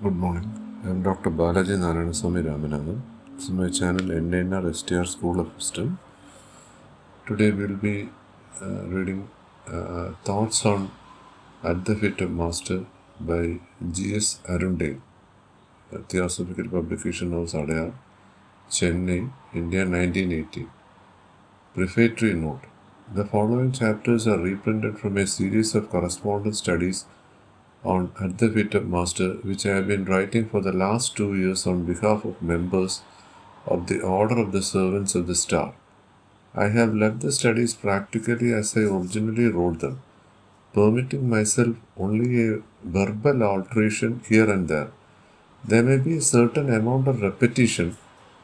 Good morning. I am Dr. Balaji Narayanaswamy Ramanathan. This is my channel NNR STR School of Wisdom. Today we will be reading Thoughts on Adv Master by G.S. Arundale, a theosophical publication of Adv, Chennai, India 1980. Prefatory note. The following chapters are reprinted from a series of correspondence studies on Adv Master, which I have been writing for the last 2 years on behalf of members of the Order of the Servants of the Star. I have left the studies practically as I originally wrote them, permitting myself only a verbal alteration here and there. There may be a certain amount of repetition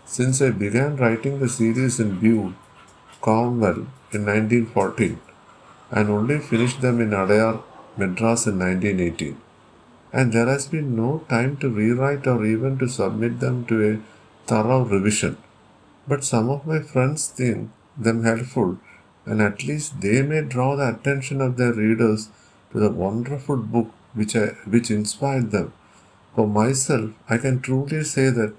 since I began writing the series in Bude, Cornwall in 1914 and only finished them in Adayar, Madras in 1918. And there has been no time to rewrite or even to submit them to a thorough revision. But some of my friends think them helpful, and at least they may draw the attention of their readers to the wonderful book which inspired them. For myself, I can truly say that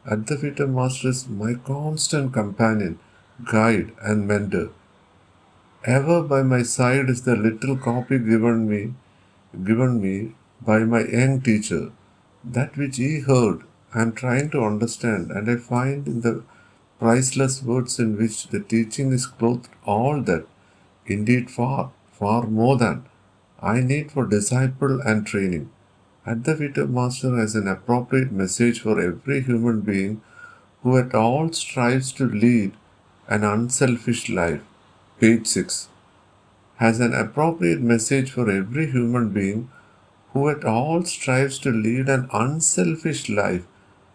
Adv Master is my constant companion, guide, and mentor. Ever by my side is the little copy given me by my young teacher. That which he heard, I am trying to understand, and I find in the priceless words in which the teaching is clothed all that, indeed far, far more than, I need for disciple and training. Adv Master has an appropriate message for every human being who at all strives to lead an unselfish life. Page 6. Has an appropriate message for every human being who at all strives to lead an unselfish life.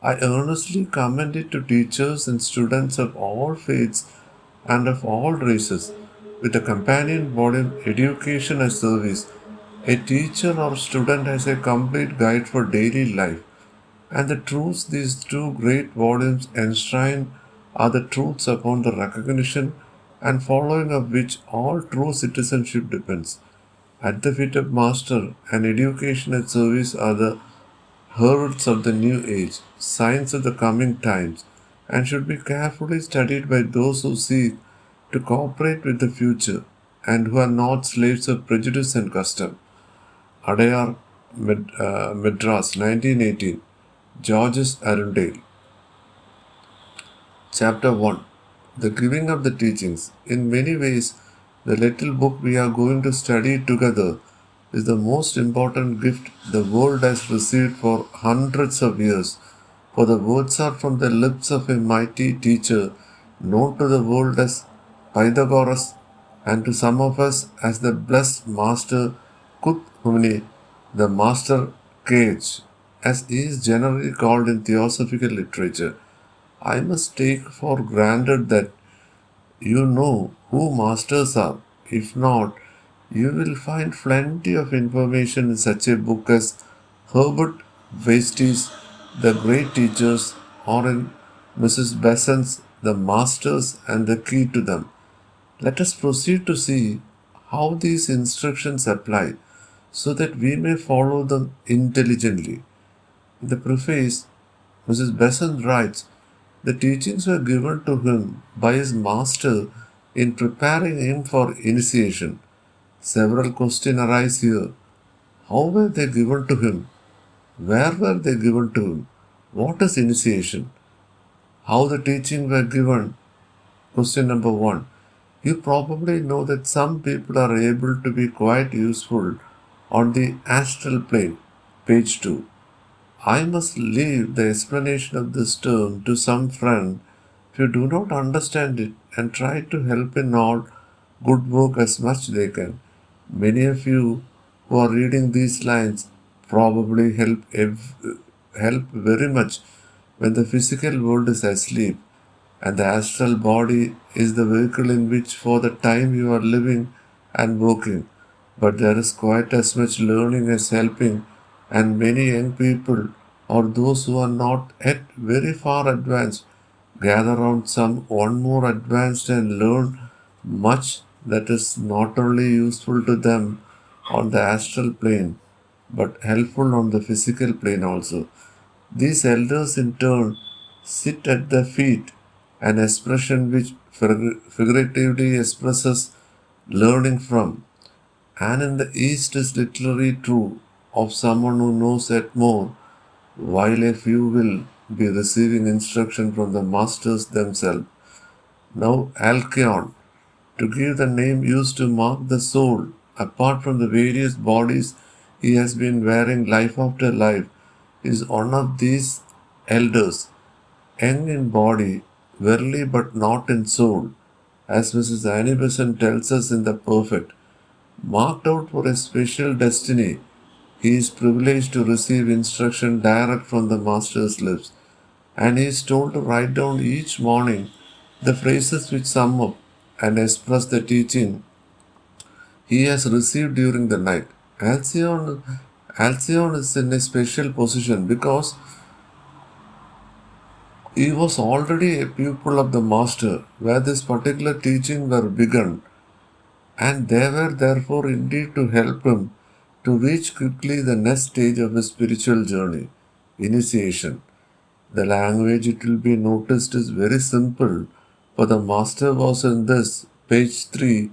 I earnestly commend it to teachers and students of all faiths and of all races, with a companion volume Education as Service. A teacher or student has a complete guide for daily life, and the truths these two great volumes enshrine are the truths upon the recognition and following of which all true citizenship depends. Adv Master and Education at Service are the heralds of the new age, signs of the coming times, and should be carefully studied by those who seek to cooperate with the future and who are not slaves of prejudice and custom. Adayar, Madras, 1918. Georges Arundale. Chapter 1. The Giving of the Teachings. In many ways, the little book we are going to study together is the most important gift the world has received for hundreds of years, for the words are from the lips of a mighty teacher known to the world as Pythagoras and to some of us as the blessed Master Kuthumni, the Master Cage, as he is generally called in theosophical literature. I must take for granted that you know who masters are. If not, you will find plenty of information in such a book as Herbert Westey's The Great Teachers or in Mrs. Besant's The Masters and the Key to Them. Let us proceed to see how these instructions apply so that we may follow them intelligently. In the preface, Mrs. Besant writes, the teachings were given to him by his master in preparing him for initiation. Several questions arise here. How were they given to him? Where were they given to him? What is initiation? How the teachings were given? Question number 1. You probably know that some people are able to be quite useful on the astral plane. Page 2. I must leave the explanation of this term to some friend if you do not understand it and try to help in all good work as much they can. Many of you who are reading these lines probably help very much when the physical world is asleep and the astral body is the vehicle in which for the time you are living and working. But there is quite as much learning as helping, and many young people or those who are not yet very far advanced gather round some one more advanced and learn much that is not only useful to them on the astral plane but helpful on the physical plane also. These elders in turn sit at the feet, an expression which figuratively expresses learning from, and in the East is literally true of someone who knows yet more, while a few will be receiving instruction from the masters themselves. Now, Alcyon, to give the name used to mark the soul, apart from the various bodies he has been wearing life after life, is one of these elders, young in body, verily but not in soul, as Mrs. Annie Besant tells us in The Perfect. Marked out for a special destiny, he is privileged to receive instruction direct from the Master's lips, and he is told to write down each morning the phrases which sum up and express the teaching he has received during the night. Alcyon is in a special position because he was already a pupil of the Master where this particular teaching were begun, and they were therefore indeed to help him to reach quickly the next stage of his spiritual journey, initiation. The language, it will be noticed, is very simple, for the Master was in this, page 3,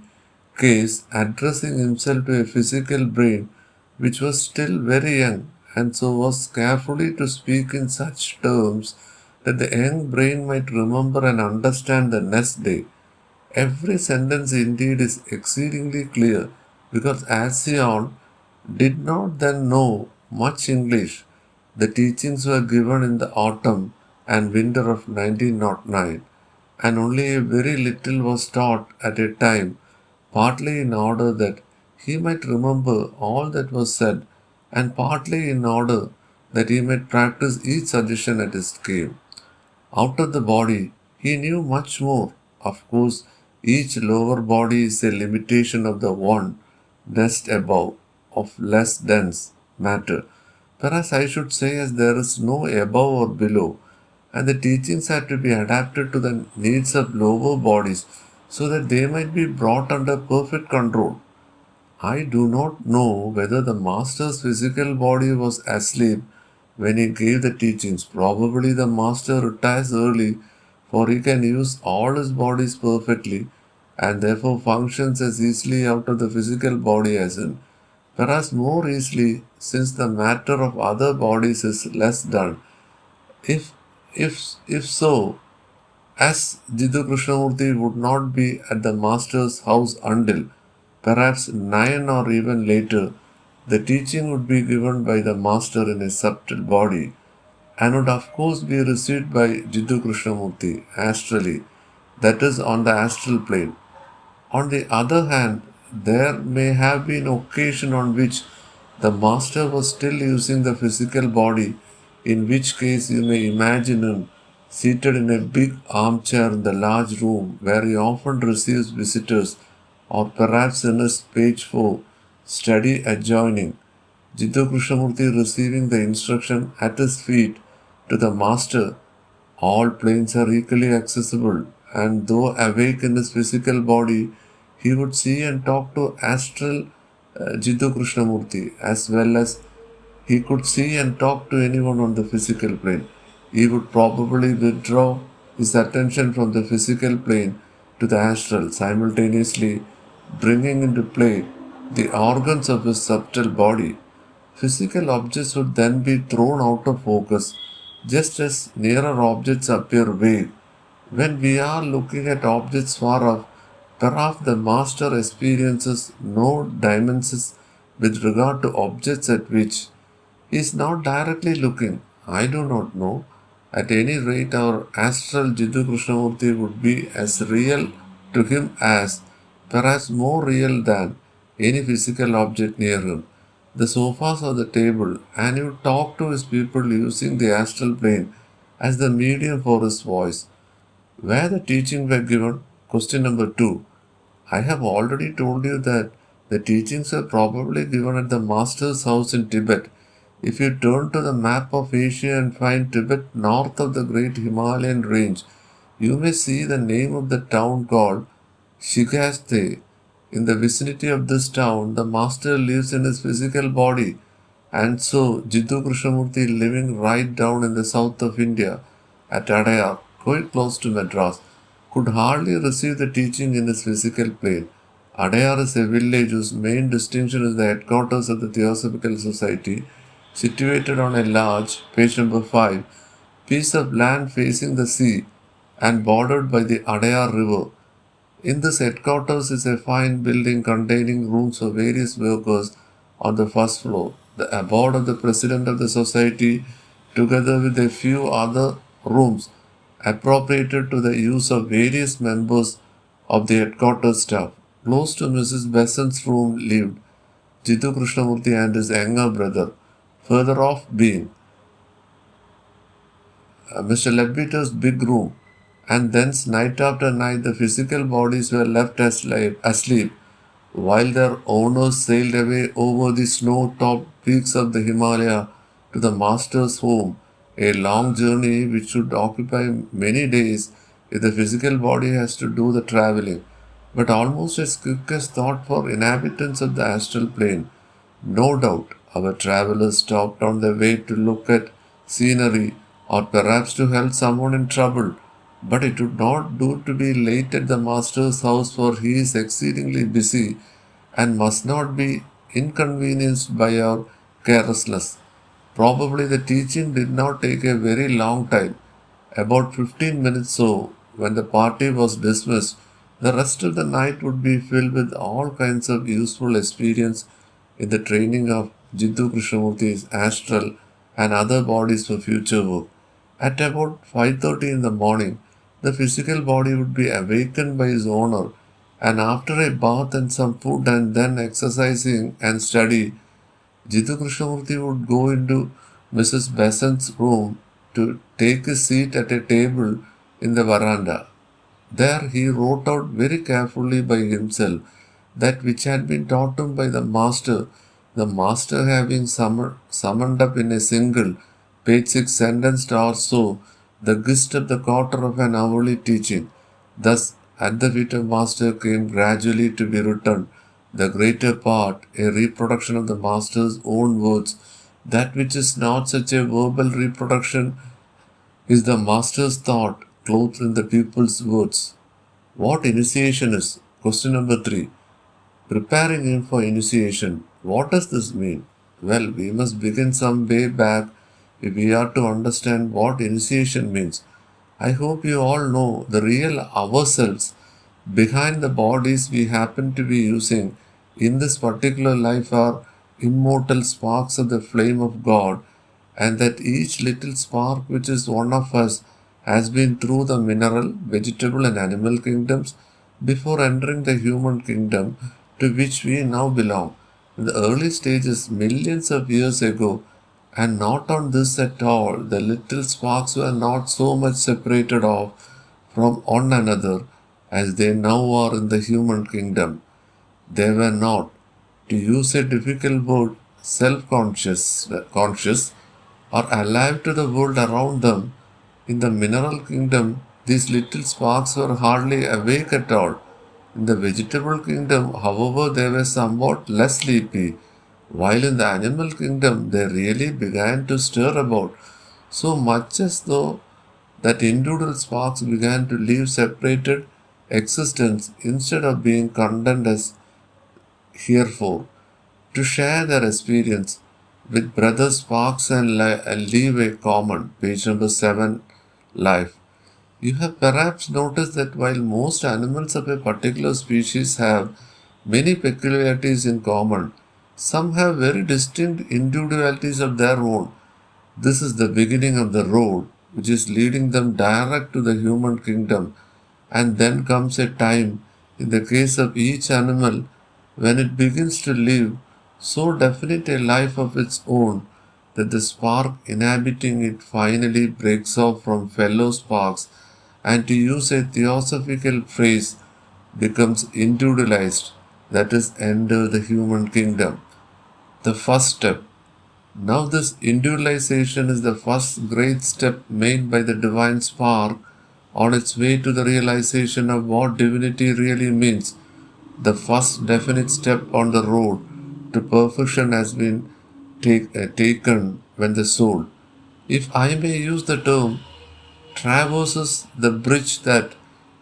case addressing himself to a physical brain which was still very young, and so was carefully to speak in such terms that the young brain might remember and understand the next day. Every sentence indeed is exceedingly clear because Alcyon did not then know much English. The teachings were given in the autumn and winter of 1909, and only a very little was taught at a time, partly in order that he might remember all that was said, and partly in order that he might practice each suggestion at his scale. Out of the body, he knew much more. Of course, each lower body is a limitation of the one next above, of less dense matter. Whereas I should say, as there is no above or below, and the teachings had to be adapted to the needs of lower bodies so that they might be brought under perfect control. I do not know whether the master's physical body was asleep when he gave the teachings. Probably the master retires early, for he can use all his bodies perfectly and therefore functions as easily out of the physical body as in. Whereas more easily, since the matter of other bodies is less done. If if so, as Jiddu Krishnamurti would not be at the master's house until perhaps 9 or even later, the teaching would be given by the master in a subtle body and would of course be received by Jiddu Krishnamurti astrally, that is on the astral plane. On the other hand, there may have been occasion on which the master was still using the physical body, in which case you may imagine him seated in a big armchair in the large room where he often receives visitors, or perhaps in his page 4 study adjoining, Jiddu Krishnamurti receiving the instruction at his feet to the master. All planes are equally accessible, and though awake in his physical body, he would see and talk to astral Jiddu Krishnamurti as well as he could see and talk to anyone on the physical plane. He would probably withdraw his attention from the physical plane to the astral, simultaneously bringing into play the organs of his subtle body. Physical objects would then be thrown out of focus, just as nearer objects appear vague. When we are looking at objects far off, perhaps the master experiences no dimensions with regard to objects at which he is not directly looking. I do not know. At any rate, our astral Jiddu Krishnamurti would be as real to him as, perhaps more real than, any physical object near him. The sofas or the table, and he would talk to his people using the astral plane as the medium for his voice. Where the teaching were given? Question number 2. I have already told you that the teachings were probably given at the master's house in Tibet. If you turn to the map of Asia and find Tibet north of the great Himalayan range, you may see the name of the town called Shikaste. In the vicinity of this town, the master lives in his physical body. And so, Jiddu Krishnamurti, living right down in the south of India at Adayar, quite close to Madras, could hardly receive the teaching in his physical plane. Adayar is a village whose main distinction is the headquarters of the Theosophical Society, situated on a large, page number 5, piece of land facing the sea and bordered by the Adayar River. In this headquarters is a fine building containing rooms for various workers on the first floor. The abode of the president of the society, together with a few other rooms appropriated to the use of various members of the headquarters staff. Close to Mrs. Besant's room lived Jiddu Krishnamurti and his younger brother. Further off being Mr. Ledbeater's big room, and thence night after night the physical bodies were left asleep while their owners sailed away over the snow-topped peaks of the Himalaya to the master's home, a long journey which should occupy many days if the physical body has to do the traveling, but almost as quick as thought for inhabitants of the astral plane. No doubt our travelers stopped on their way to look at scenery or perhaps to help someone in trouble, but it would not do to be late at the master's house, for he is exceedingly busy and must not be inconvenienced by our carelessness. Probably the teaching did not take a very long time, about 15 minutes so. When the party was dismissed, the rest of the night would be filled with all kinds of useful experience in the training of Jiddu Krishnamurti's astral and other bodies for future work. At about 5:30 in the morning, the physical body would be awakened by his owner, and after a bath and some food and then exercising and study, Jiddu Krishnamurti would go into Mrs. Besant's room to take his seat at a table in the veranda. There he wrote out very carefully by himself that which had been taught him by the master having summoned up in a single, page 6 sentence or so, the gist of the quarter of an hourly teaching. Thus, at the feet of master came gradually to be written, the greater part, a reproduction of the master's own words. That which is not such a verbal reproduction is the master's thought clothed in the pupil's words. What initiation is? Question number 3. Preparing him for initiation. What does this mean? Well, we must begin some way back if we are to understand what initiation means. I hope you all know the real ourselves behind the bodies we happen to be using in this particular life are immortal sparks of the flame of God, and that each little spark which is one of us has been through the mineral, vegetable, and animal kingdoms before entering the human kingdom to which we now belong. In the early stages, millions of years ago, and not on this at all, the little sparks were not so much separated off from one another as they now are in the human kingdom. They were not, to use a difficult word, self-conscious or alive to the world around them. In the mineral kingdom, these little sparks were hardly awake at all. In the vegetable kingdom, however, they were somewhat less sleepy, while in the animal kingdom they really began to stir about, so much as though that individual sparks began to live separated existence instead of being content as herefore, to share their experience with brother sparks and live a common, page number 7, life. You have perhaps noticed that while most animals of a particular species have many peculiarities in common, some have very distinct individualities of their own. This is the beginning of the road which is leading them direct to the human kingdom, and then comes a time in the case of each animal when it begins to live so definite a life of its own that the spark inhabiting it finally breaks off from fellow sparks and, to use a theosophical phrase, becomes individualized, that is, enter the human kingdom. The first step. Now this individualization is the first great step made by the divine spark on its way to the realization of what divinity really means. The first definite step on the road to perfection has been taken when the soul, if I may use the term, traverses the bridge that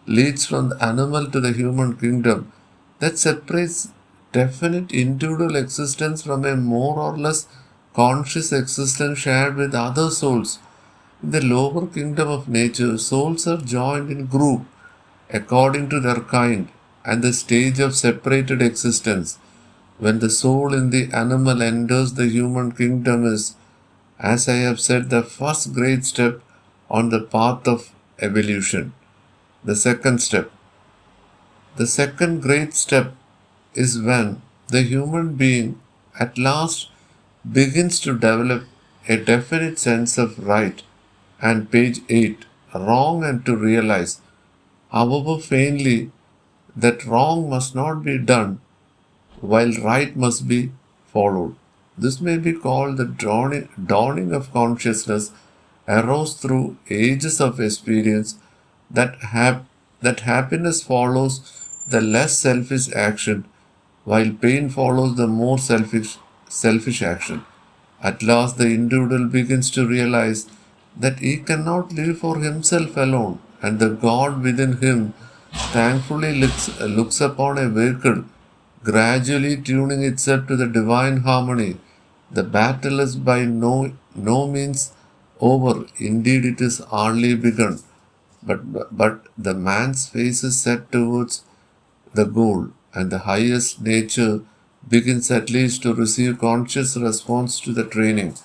leads from the animal to the human kingdom, that separates definite individual existence from a more or less conscious existence shared with other souls. In the lower kingdom of nature, souls are joined in group according to their kind and the stage of separated existence. When the soul in the animal enters the human kingdom is, as I have said, the first great step on the path of evolution. The second step. The second great step is when the human being at last begins to develop a definite sense of right and page 8, wrong, and to realize, however faintly, that wrong must not be done while right must be followed. This may be called the dawning of consciousness arose through ages of experience that happiness follows the less selfish action while pain follows the more selfish action. At last the individual begins to realize that he cannot live for himself alone, and the God within him thankfully looks upon a vehicle gradually tuning itself to the divine harmony. The battle is by no means over, indeed it is hardly begun, but the man's face is set towards the goal, and the highest nature begins at least to receive conscious response to the training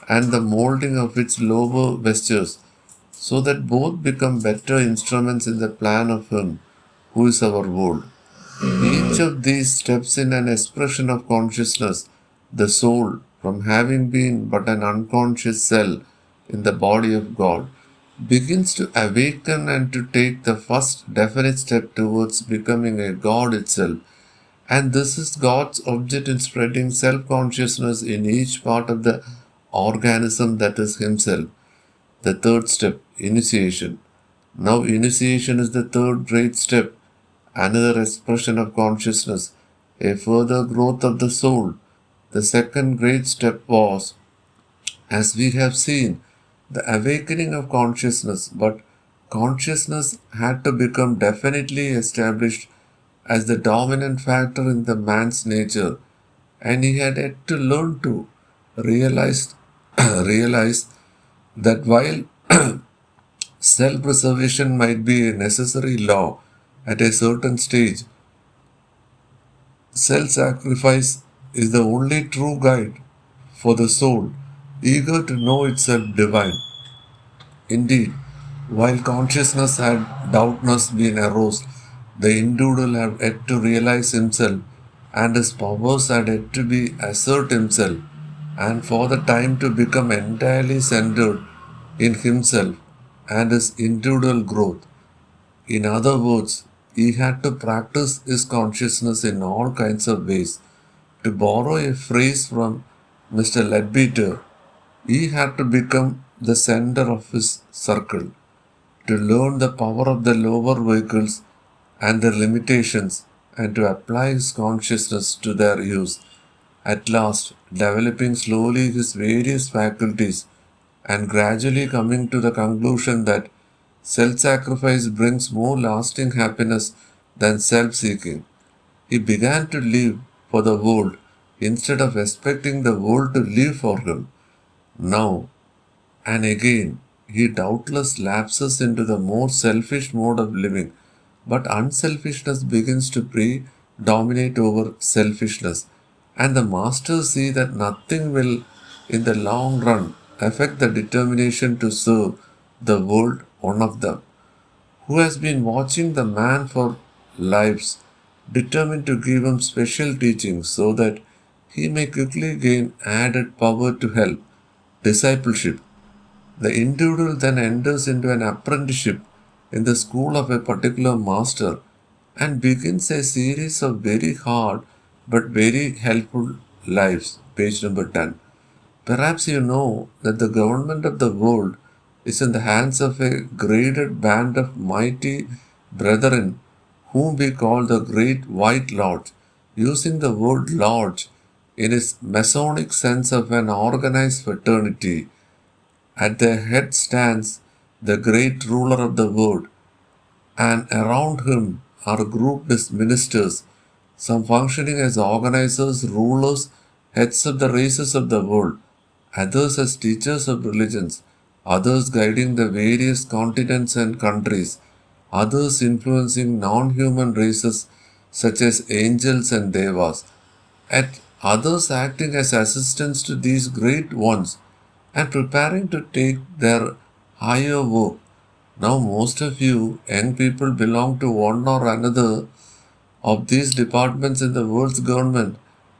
and the molding of its lower vestures, so that both become better instruments in the plan of Him who is our world. Each of these steps in an expression of consciousness, the soul, from having been but an unconscious cell in the body of God, begins to awaken and to take the first definite step towards becoming a God itself. And this is God's object in spreading self-consciousness in each part of the organism, that is Himself. The third step, initiation. Now initiation is the third great step, another expression of consciousness, a further growth of the soul. The second great step was, as we have seen, the awakening of consciousness, but consciousness had to become definitely established as the dominant factor in the man's nature, and he had yet to learn to realize, realize that while self-preservation might be a necessary law at a certain stage, self-sacrifice is the only true guide for the soul, eager to know itself divine. Indeed, while consciousness had doubtless been aroused, the individual had yet to realize himself, and his powers had yet to be assert himself, and for the time to become entirely centered in himself and his individual growth. In other words, he had to practice his consciousness in all kinds of ways. To borrow a phrase from Mr. Leadbeater, he had to become the center of his circle, to learn the power of the lower vehicles and their limitations, and to apply his consciousness to their use, at last developing slowly his various faculties and gradually coming to the conclusion that self-sacrifice brings more lasting happiness than self-seeking. He began to live for the world instead of expecting the world to live for him. Now and again, he doubtless lapses into the more selfish mode of living, but unselfishness begins to predominate over selfishness, and the masters see that nothing will, in the long run, affect the determination to serve the world. One of them, who has been watching the man for lives, determined to give him special teaching so that he may quickly gain added power to help, discipleship. The individual then enters into an apprenticeship in the school of a particular master and begins a series of very hard but very helpful lives. Page number 10. Perhaps you know that the government of the world is in the hands of a graded band of mighty brethren whom we call the Great White Lodge. Using the word lodge, in its Masonic sense of an organized fraternity. At their head stands the great ruler of the world, and around him are grouped his ministers, some functioning as organizers, rulers, heads of the races of the world, others as teachers of religions, others guiding the various continents and countries, others influencing non-human races such as angels and devas, and others acting as assistants to these great ones and preparing to take their higher work. Now, most of you young people belong to one or another of these departments in the world's government,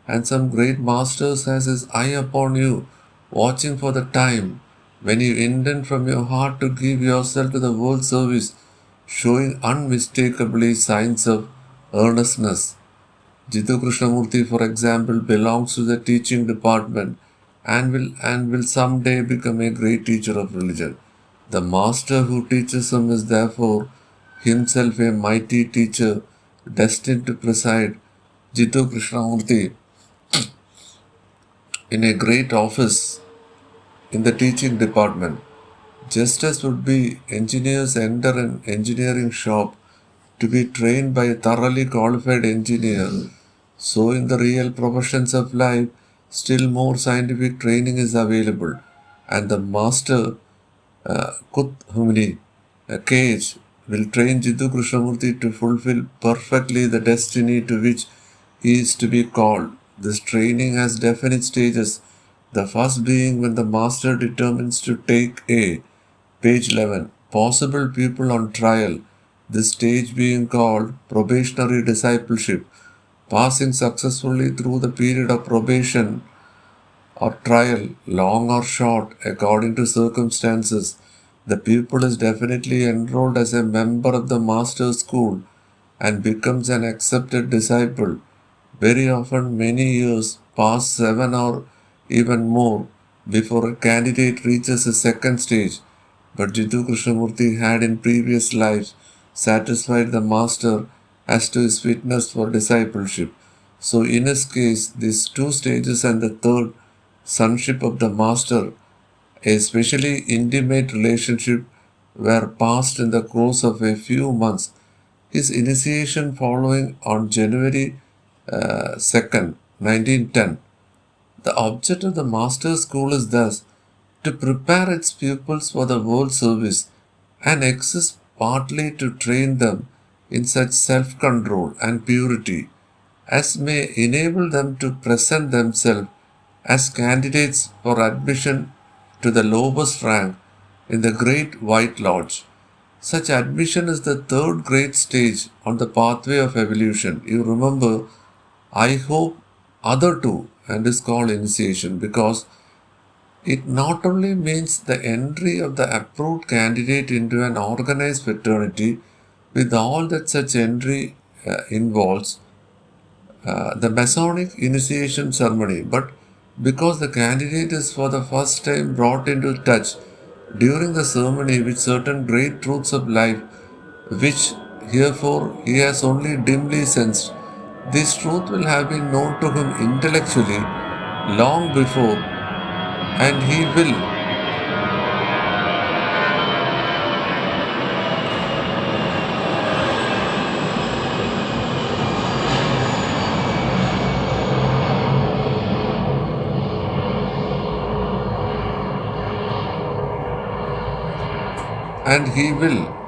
and some great masters has his eye upon you, watching for the time when you intend from your heart to give yourself to the world's service, showing unmistakably signs of earnestness. Jiddu Krishnamurti, for example, belongs to the teaching department and will someday become a great teacher of religion. The master who teaches him is therefore himself a mighty teacher destined to preside. Jiddu Krishnamurti in a great office in the teaching department. Just as would be engineers enter an engineering shop to be trained by a thoroughly qualified engineer, so in the real professions of life, still more scientific training is available, and the master Kuthumni Cage will train Jiddu Krishnamurti to fulfill perfectly the destiny to which he is to be called. This training has definite stages. The first being when the master determines to take a page 11 possible pupil on trial, this stage being called probationary discipleship. Passing successfully through the period of probation or trial, long or short, according to circumstances, the pupil is definitely enrolled as a member of the master's school and becomes an accepted disciple. Very often, many years pass, 7 or even more, before a candidate reaches the second stage. But Jiddu Krishnamurti had in previous lives satisfied the master as to his fitness for discipleship. So, in his case, these two stages and the third, sonship of the master, a specially intimate relationship, were passed in the course of a few months. His initiation following on January 2nd, 1910. The object of the master's school is thus to prepare its pupils for the world service and exists partly to train them in such self-control and purity as may enable them to present themselves as candidates for admission to the lowest rank in the Great White Lodge. Such admission is the third great stage on the pathway of evolution. You remember, I hope, other two, and is called initiation because it not only means the entry of the approved candidate into an organized fraternity with all that such entry involves, the Masonic initiation ceremony, but because the candidate is for the first time brought into touch during the ceremony with certain great truths of life, which herefore he has only dimly sensed. This truth will have been known to him intellectually long before, and he will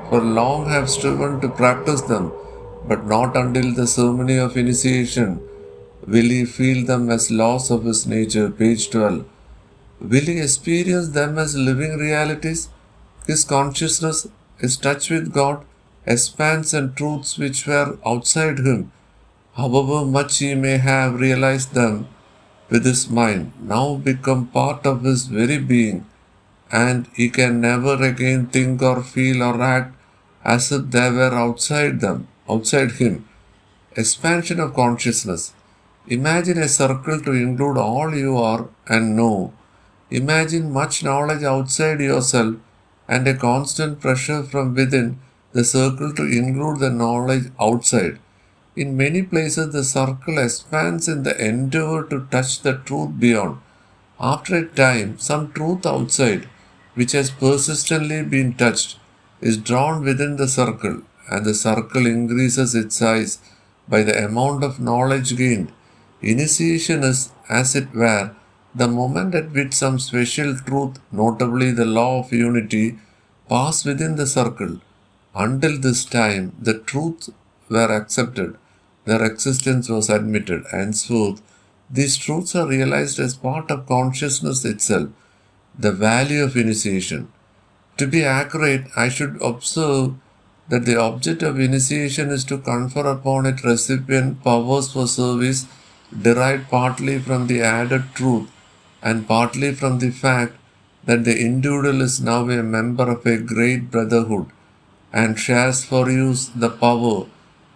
for long have striven to practice them, but not until the ceremony of initiation will he feel them as laws of his nature. Page 12. Will he experience them as living realities? His consciousness, his touch with God, expands and truths which were outside him, however much he may have realized them with his mind, now become part of his very being, and he can never again think or feel or act as if they were outside him. Expansion of consciousness. Imagine a circle to include all you are and know. Imagine much knowledge outside yourself and a constant pressure from within the circle to include the knowledge outside. In many places, the circle expands in the endeavor to touch the truth beyond. After a time, some truth outside, which has persistently been touched, is drawn within the circle, and the circle increases its size by the amount of knowledge gained. Initiation is, as it were, the moment at which some special truth, notably the law of unity, pass within the circle. Until this time, the truths were accepted, their existence was admitted. Henceforth, these truths are realized as part of consciousness itself. The value of initiation. To be accurate, I should observe that the object of initiation is to confer upon its recipient powers for service derived partly from the added truth and partly from the fact that the individual is now a member of a great brotherhood and shares for use the power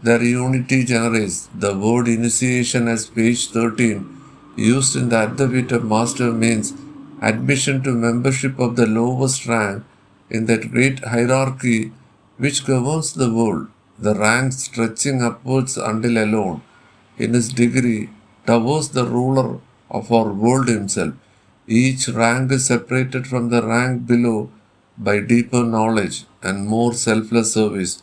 their unity generates. The word initiation, as page 13, used in the Adv Master, means admission to membership of the lowest rank in that great hierarchy which governs the world, the rank stretching upwards until alone, in his degree, towers the ruler of our world himself. Each rank is separated from the rank below by deeper knowledge and more selfless service.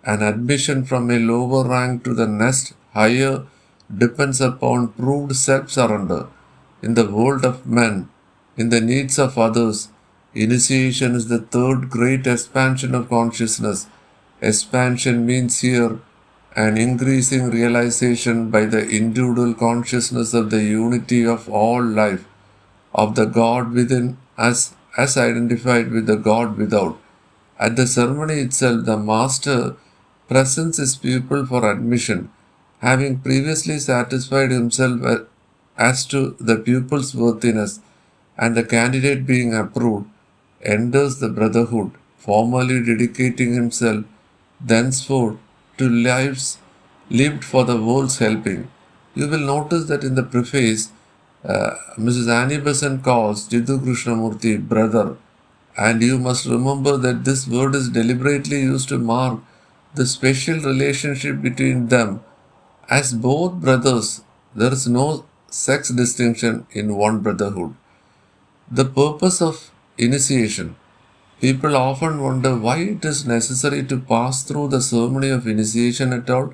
An admission from a lower rank to the next higher depends upon proved self-surrender. In the world of men, in the needs of others, initiation is the third great expansion of consciousness. Expansion means here an increasing realization by the individual consciousness of the unity of all life, of the God within us as identified with the God without. At the ceremony itself, the Master presents his pupil for admission, having previously satisfied himself as to the pupil's worthiness, and the candidate being approved, enters the brotherhood, formally dedicating himself thenceforth to lives lived for the world's helping. You will notice that in the preface, Mrs. Annie Besant calls Jiddu Krishnamurti brother, and you must remember that this word is deliberately used to mark the special relationship between them. As both brothers, there is no sex distinction in one brotherhood. The purpose of initiation. People often wonder why it is necessary to pass through the ceremony of initiation at all.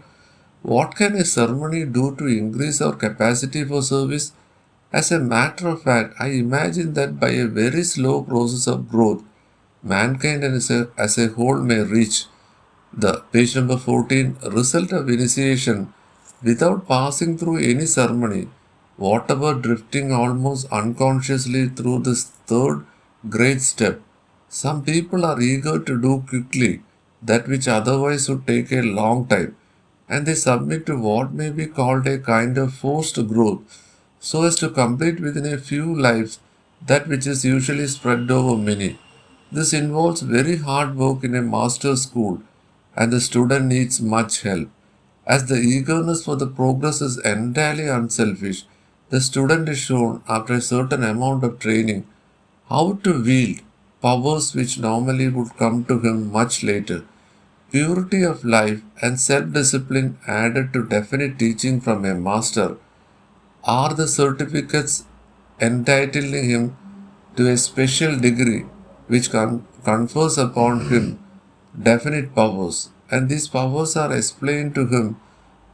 What can a ceremony do to increase our capacity for service? As a matter of fact, I imagine that by a very slow process of growth, mankind as a whole may reach the page number 14 result of initiation without passing through any ceremony, whatever drifting almost unconsciously through this third great step. Some people are eager to do quickly that which otherwise would take a long time, and they submit to what may be called a kind of forced growth so as to complete within a few lives that which is usually spread over many. This involves very hard work in a master's school, and the student needs much help. As the eagerness for the progress is entirely unselfish, the student is shown, after a certain amount of training, how to wield powers which normally would come to him much later. Purity of life and self-discipline added to definite teaching from a master are the certificates entitling him to a special degree which confers upon him definite powers, and these powers are explained to him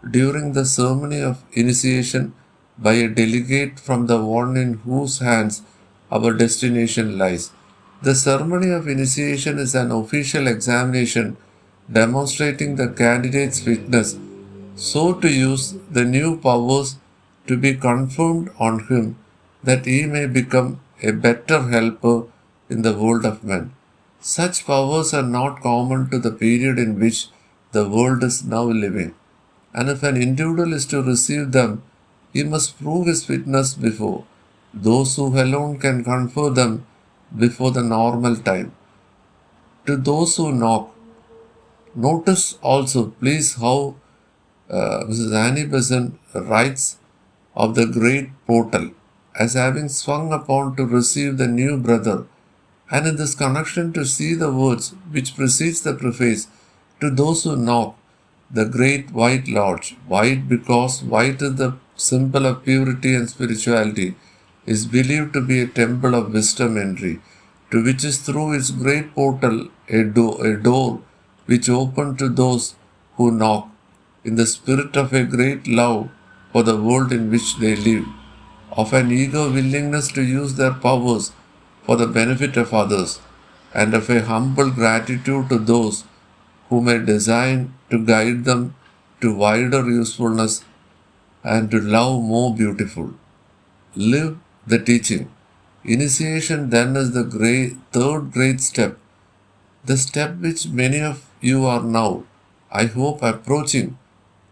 during the ceremony of initiation by a delegate from the one in whose hands our destination lies. The ceremony of initiation is an official examination demonstrating the candidate's fitness so to use the new powers to be confirmed on him that he may become a better helper in the world of men. Such powers are not common to the period in which the world is now living, and if an individual is to receive them, he must prove his fitness before those who alone can confer them before the normal time. To those who knock, notice also, please, how Mrs. Annie Besant writes of the great portal as having swung upon to receive the new brother, and in this connection to see the words which precedes the preface, to those who knock. the great white lodge. White because white is the symbol of purity and spirituality, is believed to be a temple of wisdom entry, to which is through its great portal a door which opened to those who knock, in the spirit of a great love for the world in which they live, of an eager willingness to use their powers for the benefit of others, and of a humble gratitude to those who may design to guide them to wider usefulness and to love more beautiful. Live the teaching. Initiation then is the third great step, the step which many of you are now, I hope, approaching.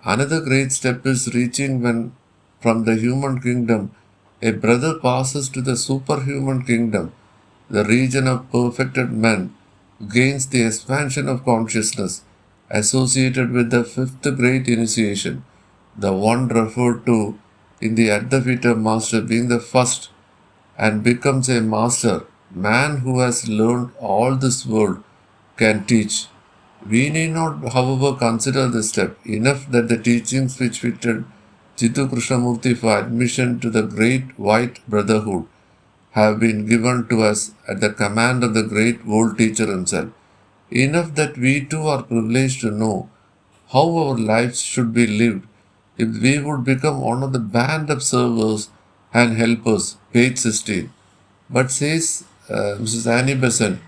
Another great step is reaching when from the human kingdom a brother passes to the superhuman kingdom, the region of perfected men, gains the expansion of consciousness associated with the fifth great initiation, the one referred to in the Adv Master being the first, and becomes a master, man who has learned all this world can teach. We need not, however, consider this step. Enough that the teachings which fitted Jiddu Krishnamurti for admission to the great white brotherhood have been given to us at the command of the great world teacher himself. Enough that we too are privileged to know how our lives should be lived if we would become one of the band of servers and helpers. Page 16. But says Mrs. Annie Besant,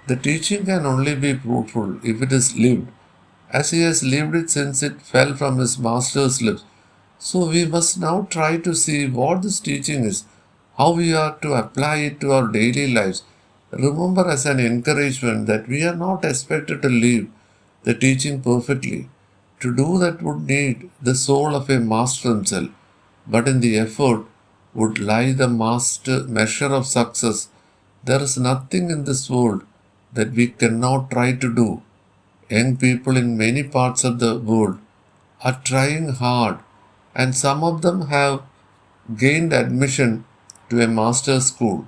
the teaching can only be fruitful if it is lived, as he has lived it since it fell from his master's lips. So we must now try to see what this teaching is, how we are to apply it to our daily lives. Remember as an encouragement that we are not expected to live the teaching perfectly. To do that would need the soul of a master himself, but in the effort would lie the measure of success. There is nothing in this world that we cannot try to do. Young people in many parts of the world are trying hard, and some of them have gained admission to a master's school.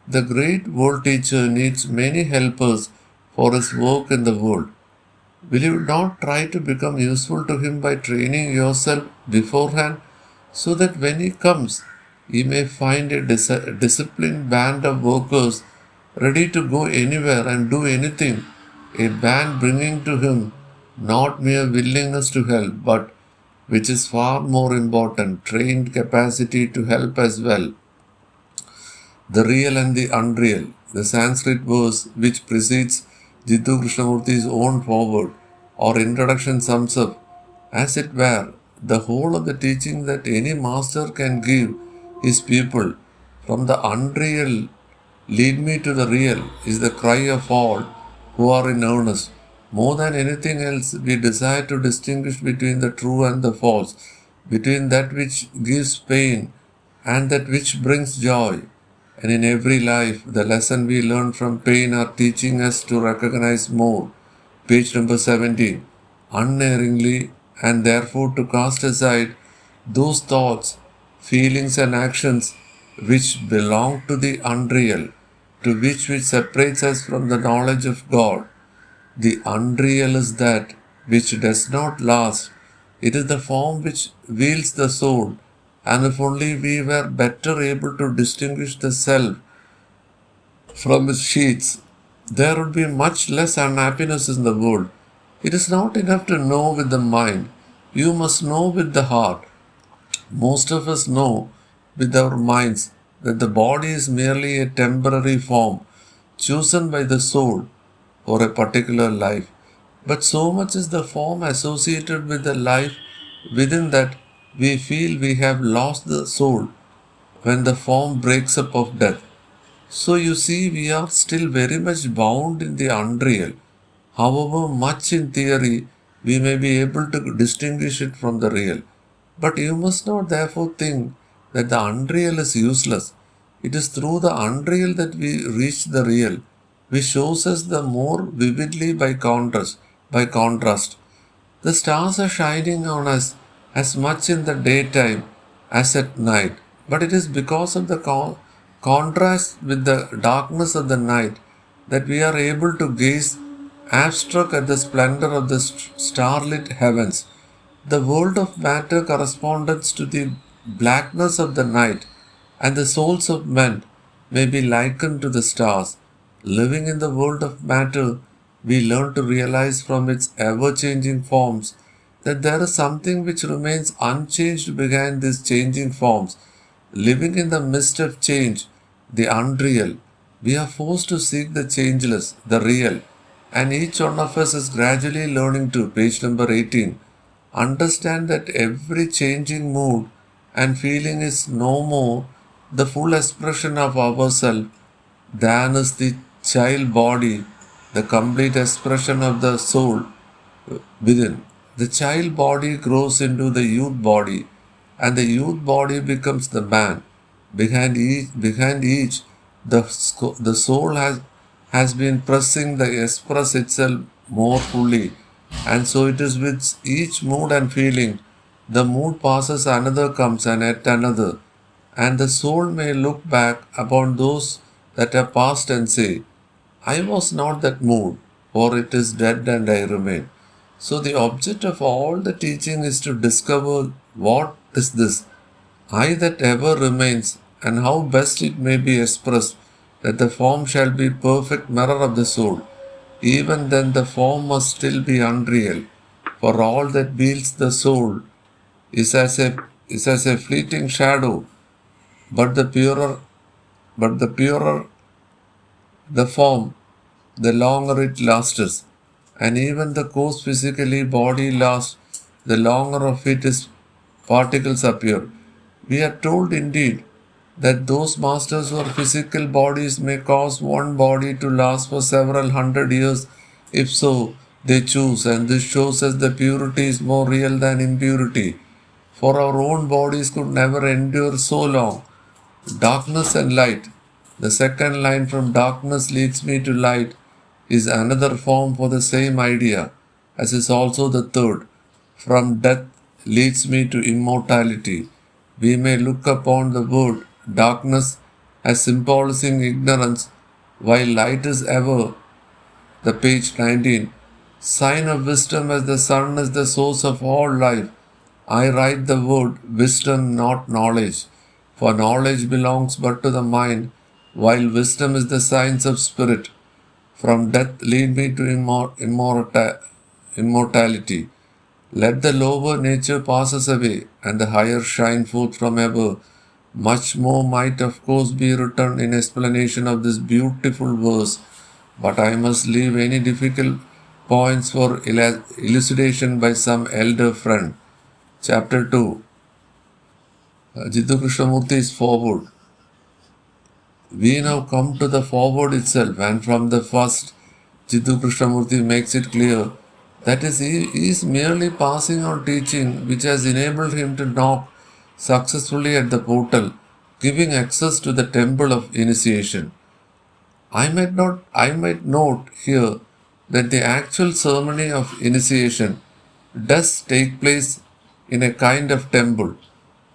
The great world teacher needs many helpers for his work in the world. Will you not try to become useful to him by training yourself beforehand so that when he comes, he may find a disciplined band of workers ready to go anywhere and do anything, a band bringing to him not mere willingness to help, but, which is far more important, trained capacity to help as well. The real and the unreal, the Sanskrit verse which precedes Jiddu Krishnamurti's own foreword or introduction sums up, as it were, the whole of the teaching that any master can give his people. From the unreal, lead me to the real, is the cry of all who are in earnest. More than anything else, we desire to distinguish between the true and the false, between that which gives pain and that which brings joy. And in every life, the lesson we learn from pain are teaching us to recognize more. Page number 17. Unerringly, and therefore to cast aside those thoughts, feelings and actions which belong to the unreal, to which separates us from the knowledge of God. The unreal is that which does not last. It is the form which wields the soul, and if only we were better able to distinguish the self from its sheaths, there would be much less unhappiness in the world. It is not enough to know with the mind. You must know with the heart. Most of us know with our minds that the body is merely a temporary form chosen by the soul for a particular life. But so much is the form associated with the life within that we feel we have lost the soul when the form breaks up of death. So you see, we are still very much bound in the unreal. However much in theory we may be able to distinguish it from the real. But you must not therefore think that the unreal is useless. It is through the unreal that we reach the real, which shows us the more vividly by contrast. The stars are shining on us as much in the daytime as at night, but it is because of the contrast with the darkness of the night that we are able to gaze Awestruck at the splendor of the starlit heavens, the world of matter corresponds to the blackness of the night, and the souls of men may be likened to the stars. Living in the world of matter, we learn to realize from its ever changing forms that there is something which remains unchanged behind these changing forms. Living in the midst of change, the unreal, we are forced to seek the changeless, the real, and each one of us is gradually learning to, page number 18, understand that every changing mood and feeling is no more the full expression of ourself than is the child body, the complete expression of the soul within. The child body grows into the youth body, and the youth body becomes the man. Behind each, the soul has been pressing the express itself more fully, and so it is with each mood and feeling. The mood passes, another comes, and yet another, and the soul may look back upon those that have passed and say, I was not that mood, for it is dead and I remain. So the object of all the teaching is to discover what is this I that ever remains, and how best it may be expressed, that the form shall be perfect mirror of the soul. Even then the form must still be unreal, for all that builds the soul is as a fleeting shadow, but the purer the form, the longer it lasts, and even the coarse physically body lasts, the longer of its particles appear. We are told indeed that those masters or physical bodies may cause one body to last for several hundred years if so they choose, and this shows us that purity is more real than impurity, for our own bodies could never endure so long. Darkness and light. The second line, from darkness leads me to light, is another form for the same idea, as is also the third. From death leads me to immortality. We may look upon the word darkness as symbolizing ignorance, while light is ever, the page 19, sign of wisdom, as the sun is the source of all life. I write the word wisdom, not knowledge, for knowledge belongs but to the mind, while wisdom is the science of spirit. From death lead me to immortality. Let the lower nature passes away, and the higher shine forth from above. Much more might of course be written in explanation of this beautiful verse, but I must leave any difficult points for elucidation by some elder friend. Chapter 2. Jiddu Krishnamurti's foreword. We now come to the foreword itself, and from the first, Jiddu Krishnamurti makes it clear that he is merely passing on teaching which has enabled him to knock successfully at the portal, giving access to the temple of initiation. I might note here that the actual ceremony of initiation does take place in a kind of temple.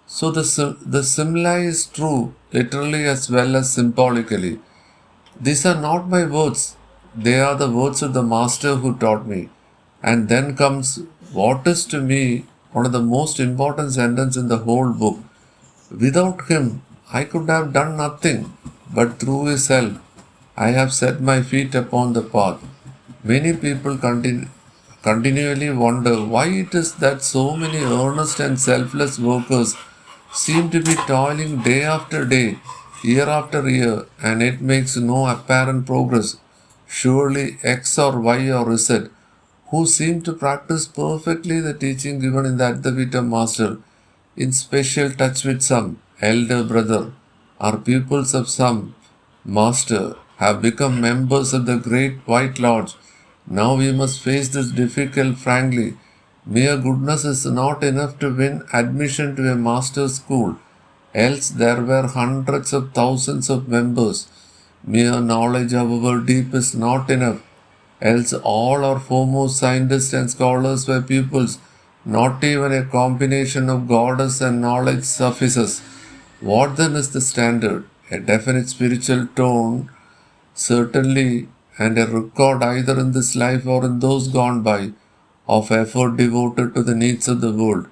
So the simile is true literally as well as symbolically. These are not my words, they are the words of the Master who taught me. And then comes what is to me one of the most important sentences in the whole book. Without him, I could have done nothing, but through his help, I have set my feet upon the path. Many people continually wonder why it is that so many earnest and selfless workers seem to be toiling day after day, year after year, and it makes no apparent progress. Surely X or Y or Z, who seem to practice perfectly the teaching given in the Advaita Master, in special touch with some elder brother, are pupils of some master, have become members of the great White Lodge. Now we must face this difficult frankly. Mere goodness is not enough to win admission to a master's school, else there were hundreds of thousands of members. Mere knowledge, however deep, is not enough, else all our foremost scientists and scholars were pupils. Not even a combination of goddess and knowledge suffices. What then is the standard? A definite spiritual tone, certainly, and a record either in this life or in those gone by of effort devoted to the needs of the world.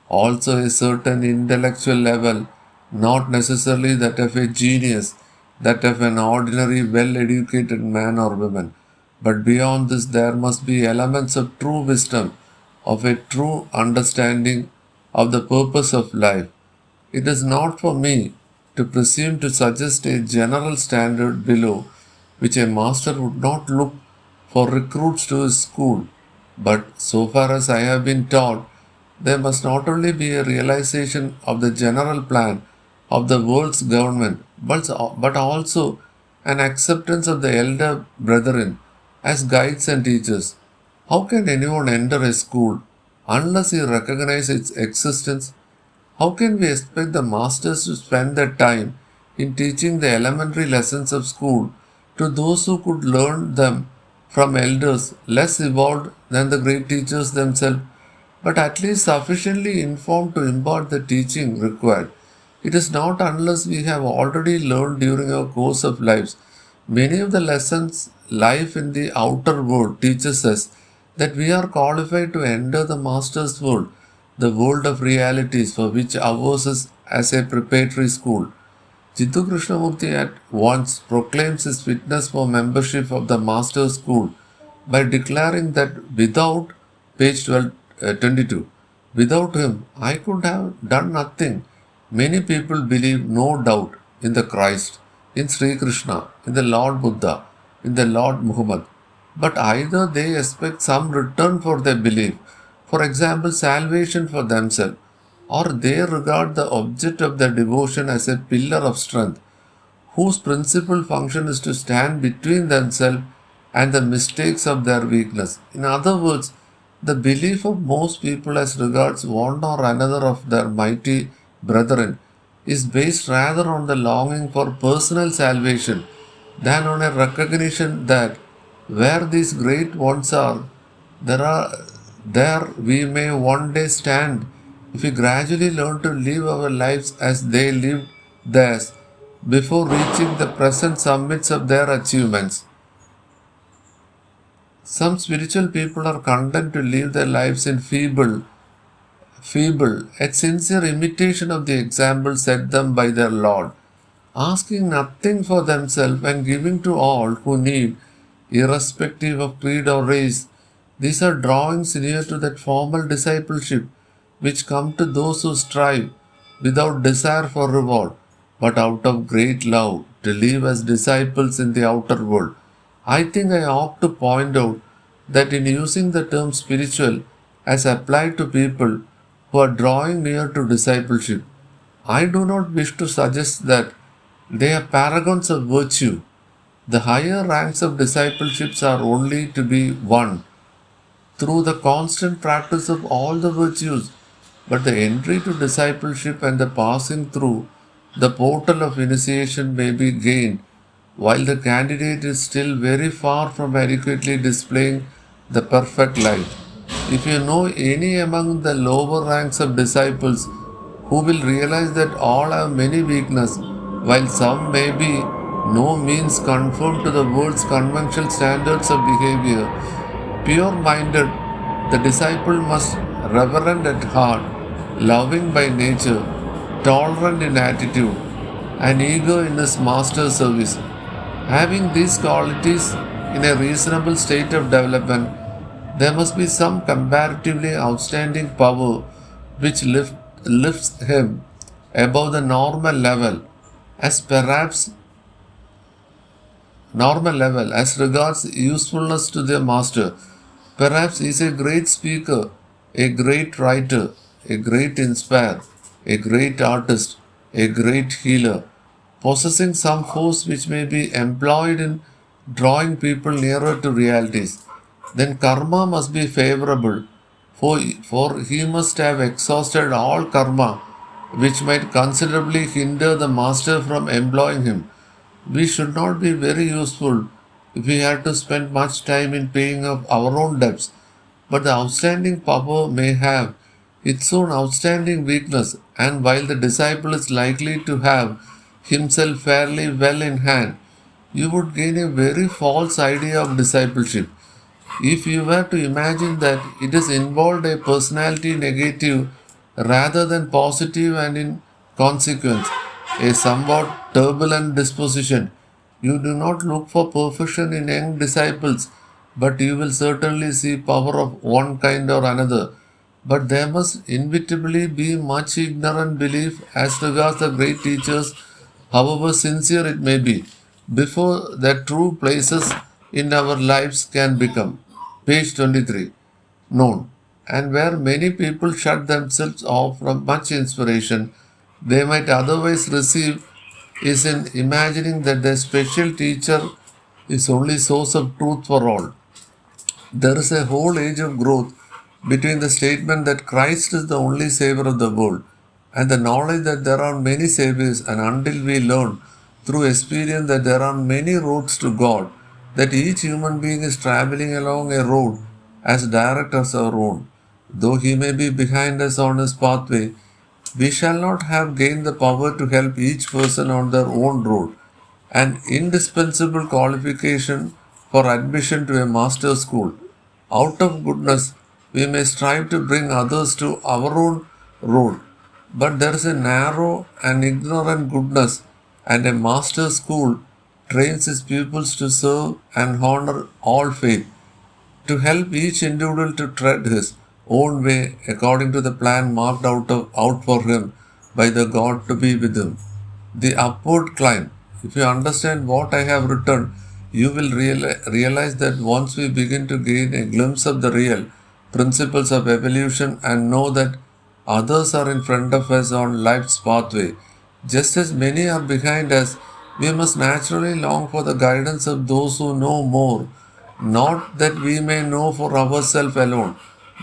Also a certain intellectual level, not necessarily that of a genius, that of an ordinary well-educated man or woman. But beyond this there must be elements of true wisdom, of a true understanding of the purpose of life. It is not for me to presume to suggest a general standard below which a master would not look for recruits to his school, but so far as I have been taught, there must not only be a realization of the general plan of the world's government, but also an acceptance of the elder brethren as guides and teachers. How can anyone enter a school unless he recognizes its existence? How can we expect the masters to spend their time in teaching the elementary lessons of school to those who could learn them from elders less evolved than the great teachers themselves, but at least sufficiently informed to impart the teaching required? It is not unless we have already learned during our course of lives many of the lessons life in the outer world teaches us that we are qualified to enter the Master's world, the world of realities for which ours is as a preparatory school. Jiddu Krishnamurti at once proclaims his fitness for membership of the Master's School by declaring that without, page 22, without him I could have done nothing. Many people believe, no doubt, in the Christ, in Sri Krishna, in the Lord Buddha, in the Lord Muhammad. But either they expect some return for their belief, for example, salvation for themselves, or they regard the object of their devotion as a pillar of strength, whose principal function is to stand between themselves and the mistakes of their weakness. In other words, the belief of most people as regards one or another of their mighty brethren is based rather on the longing for personal salvation than on a recognition that where these great ones are, there we may one day stand if we gradually learn to live our lives as they lived theirs before reaching the present summits of their achievements. Some spiritual people are content to live their lives in feeble, yet sincere imitation of the example set them by their Lord, asking nothing for themselves and giving to all who need, irrespective of creed or race. These are drawings near to that formal discipleship which come to those who strive without desire for reward, but out of great love to live as disciples in the outer world. I think I ought to point out that in using the term spiritual as applied to people who are drawing near to discipleship, I do not wish to suggest that they are paragons of virtue. The higher ranks of discipleships are only to be won through the constant practice of all the virtues, but the entry to discipleship and the passing through the portal of initiation may be gained while the candidate is still very far from adequately displaying the perfect life. If you know any among the lower ranks of disciples who will realize that all have many weaknesses, while some may be no means conform to the world's conventional standards of behavior, pure-minded, the disciple must reverent at heart, loving by nature, tolerant in attitude, and eager in his master's service. Having these qualities in a reasonable state of development, there must be some comparatively outstanding power which lifts him above the normal level as regards usefulness to their master. Perhaps he is a great speaker, a great writer, a great inspirer, a great artist, a great healer, possessing some force which may be employed in drawing people nearer to realities. Then karma must be favorable, for he must have exhausted all karma which might considerably hinder the master from employing him. We should not be very useful if we had to spend much time in paying off our own debts, but the outstanding power may have its own outstanding weakness, and while the disciple is likely to have himself fairly well in hand, you would gain a very false idea of discipleship. If you were to imagine that it is involved a personality negative rather than positive and in consequence a somewhat turbulent disposition, you do not look for perfection in young disciples, but you will certainly see power of one kind or another. But there must inevitably be much ignorant belief as regards the great teachers, however sincere it may be, before their true places in our lives can become. Page 23. Known. And where many people shut themselves off from much inspiration they might otherwise receive is in imagining that their special teacher is only source of truth for all. There is a whole age of growth between the statement that Christ is the only Savior of the world and the knowledge that there are many Saviors, and until we learn through experience that there are many roads to God, that each human being is traveling along a road as direct as our own. Though he may be behind us on his pathway, we shall not have gained the power to help each person on their own road. An indispensable qualification for admission to a master's school. Out of goodness, we may strive to bring others to our own road, but there is a narrow and ignorant goodness, and a master's school trains its pupils to serve and honor all faith, to help each individual to tread his own way according to the plan marked out for him by the God to be with him. The upward climb. If you understand what I have written, you will realize that once we begin to gain a glimpse of the real principles of evolution and know that others are in front of us on life's pathway, just as many are behind us, we must naturally long for the guidance of those who know more, not that we may know for ourselves alone,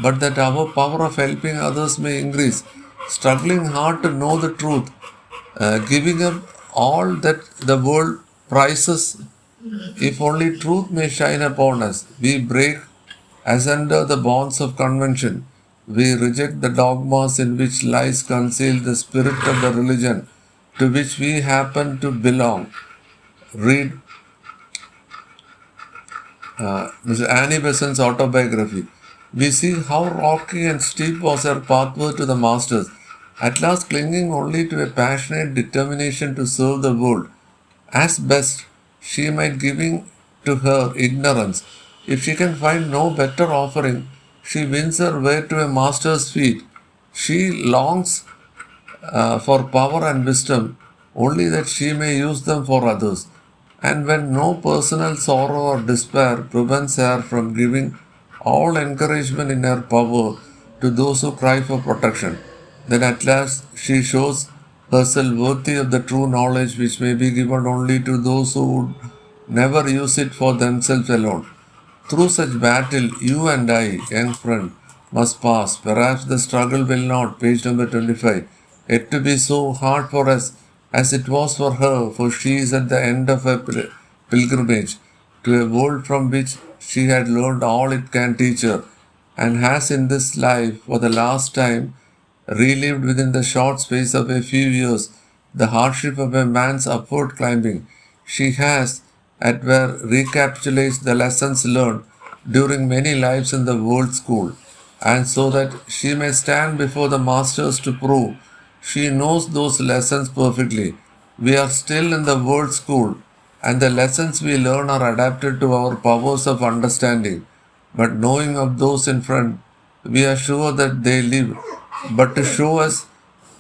but that our power of helping others may increase, struggling hard to know the truth, giving up all that the world prizes, if only truth may shine upon us. We break asunder the bonds of convention. We reject the dogmas in which lies concealed the spirit of the religion to which we happen to belong. Read Mr. Annie Besant's autobiography. We see how rocky and steep was her pathway to the masters, at last clinging only to a passionate determination to serve the world as best she might, giving to her ignorance. If she can find no better offering, she wins her way to a master's feet. She longs for power and wisdom, only that she may use them for others. And when no personal sorrow or despair prevents her from giving all encouragement in her power to those who cry for protection, then at last she shows herself worthy of the true knowledge which may be given only to those who would never use it for themselves alone. Through such battle, you and I, young friend, must pass. Perhaps the struggle will not, page number 25, yet to be so hard for us as it was for her, for she is at the end of her pilgrimage to a world from which she had learned all it can teach her, and has in this life, for the last time, relived within the short space of a few years the hardship of a man's upward climbing. She has, at where recapitulates the lessons learned during many lives in the world school, and so that she may stand before the masters to prove she knows those lessons perfectly. We are still in the world school, and the lessons we learn are adapted to our powers of understanding. But knowing of those in front, we are sure that they live, but to show us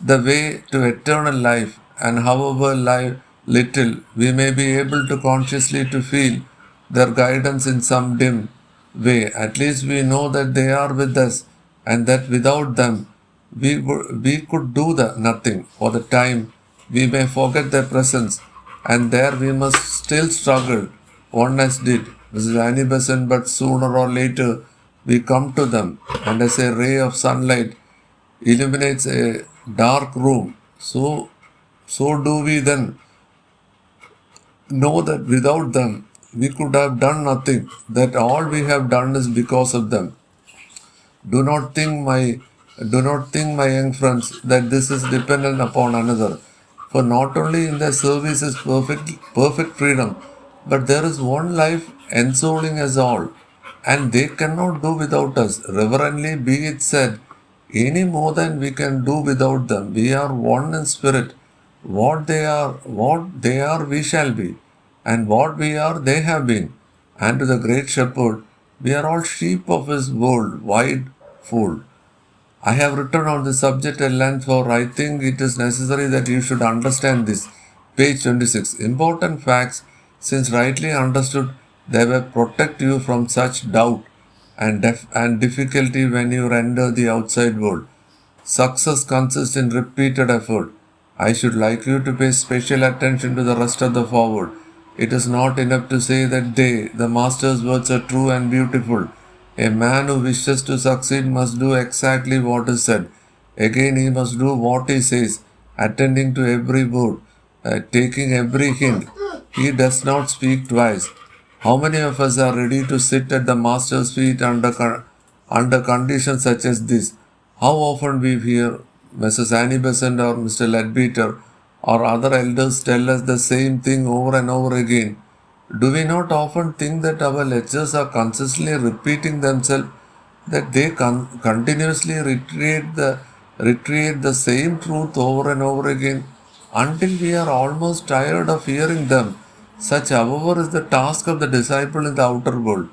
the way to eternal life, and however little we may be able to consciously to feel their guidance in some dim way, at least we know that they are with us, and that without them we could do nothing. For the time we may forget their presence, and there we must still struggle, one as did Mrs. Annie Besant, but sooner or later we come to them, and as a ray of sunlight illuminates a dark room, so do we then know that without them we could have done nothing, that all we have done is because of them. Do not think, my young friends, that this is dependent upon another, for not only in their service is perfect freedom, but there is one life ensouling us all, and they cannot do without us. Reverently be it said, any more than we can do without them. We are one in spirit. What they are, we shall be, and what we are, they have been. And to the great shepherd, we are all sheep of his world, wide fold. I have written on this subject at length, for I think it is necessary that you should understand this. Page 26. Important facts, since rightly understood, they will protect you from such doubt and difficulty when you enter the outside world. Success consists in repeated effort. I should like you to pay special attention to the rest of the foreword. It is not enough to say that the master's words, are true and beautiful. A man who wishes to succeed must do exactly what is said. Again, he must do what he says, attending to every word, taking every hint. He does not speak twice. How many of us are ready to sit at the master's feet under conditions such as this? How often we hear Mrs. Annie Besant or Mr. Ledbeater or other elders tell us the same thing over and over again. Do we not often think that our lectures are consistently repeating themselves, that they continuously reiterate the same truth over and over again until we are almost tired of hearing them? Such, however, is the task of the disciple in the outer world,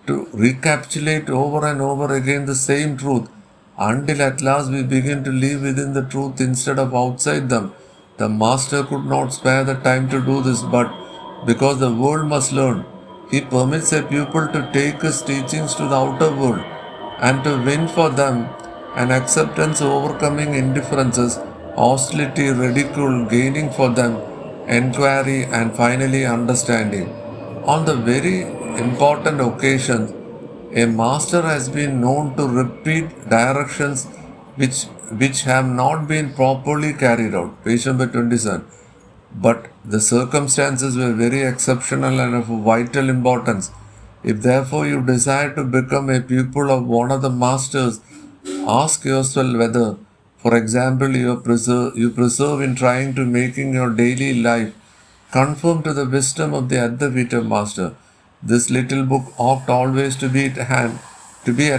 to recapitulate over and over again the same truth until at last we begin to live within the truth instead of outside them. The master could not spare the time to do this, but because the world must learn, he permits a pupil to take his teachings to the outer world and to win for them an acceptance overcoming indifferences, hostility, ridicule, gaining for them enquiry and finally understanding. On the very important occasions, a master has been known to repeat directions which have not been properly carried out. Page number 27. But the circumstances were very exceptional and of vital importance. If therefore you desire to become a pupil of one of the masters, ask yourself whether, for example, you preserve in trying to making your daily life conform to the wisdom of the Adv Master. This little book ought always to be at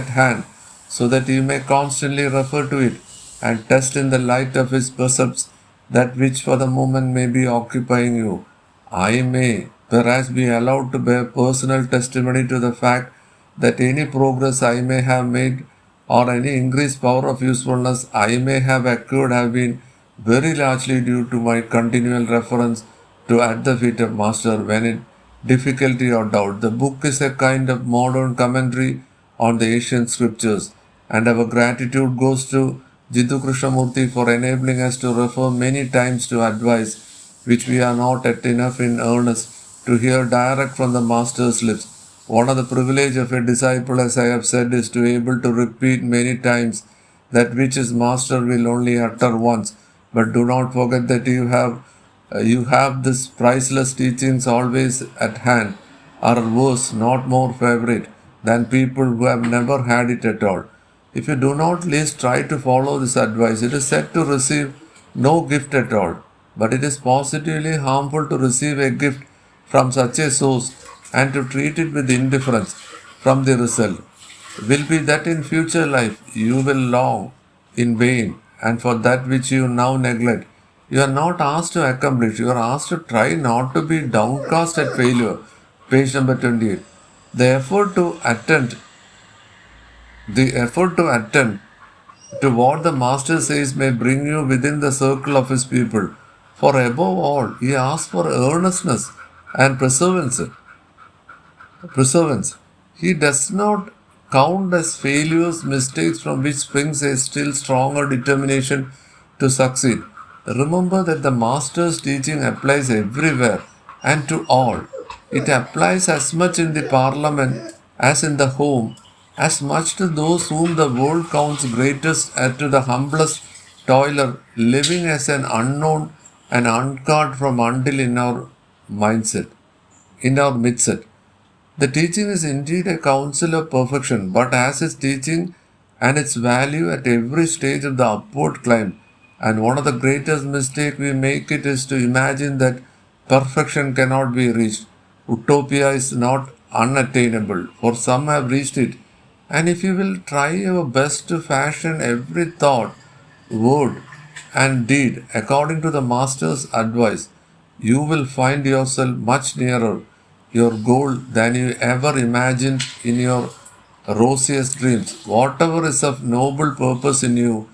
hand, so that you may constantly refer to it and test in the light of his precepts that which for the moment may be occupying you. I may perhaps be allowed to bear personal testimony to the fact that any progress I may have made or any increased power of usefulness I may have acquired have been very largely due to my continual reference to at the feet of Master when in difficulty or doubt. The book is a kind of modern commentary on the ancient scriptures, and our gratitude goes to Jiddu Krishnamurti for enabling us to refer many times to advice which we are not yet enough in earnest to hear direct from the Master's lips. One of the privilege of a disciple, as I have said, is to be able to repeat many times that which his Master will only utter once. But do not forget that you have this priceless teachings always at hand, are worse, not more favorite, than people who have never had it at all. If you do not at least try to follow this advice, it is said to receive no gift at all. But it is positively harmful to receive a gift from such a source and to treat it with indifference from the result will be that in future life you will long in vain, and for that which you now neglect. You are not asked to accomplish, you are asked to try not to be downcast at failure. Page number 28. The effort to attend to what the Master says may bring you within the circle of his people. For above all, he asks for earnestness and perseverance. He does not count as failures mistakes from which springs a still stronger determination to succeed. Remember that the Master's teaching applies everywhere and to all. It applies as much in the parliament as in the home, as much to those whom the world counts greatest as to the humblest toiler living as an unknown and uncalled from until in our midst. The teaching is indeed a counsel of perfection, but as its teaching and its value at every stage of the upward climb. And one of the greatest mistakes we make it is to imagine that perfection cannot be reached. Utopia is not unattainable, for some have reached it. And if you will try your best to fashion every thought, word, and deed according to the Master's advice, you will find yourself much nearer your goal than you ever imagined in your rosiest dreams. Whatever is of noble purpose in you,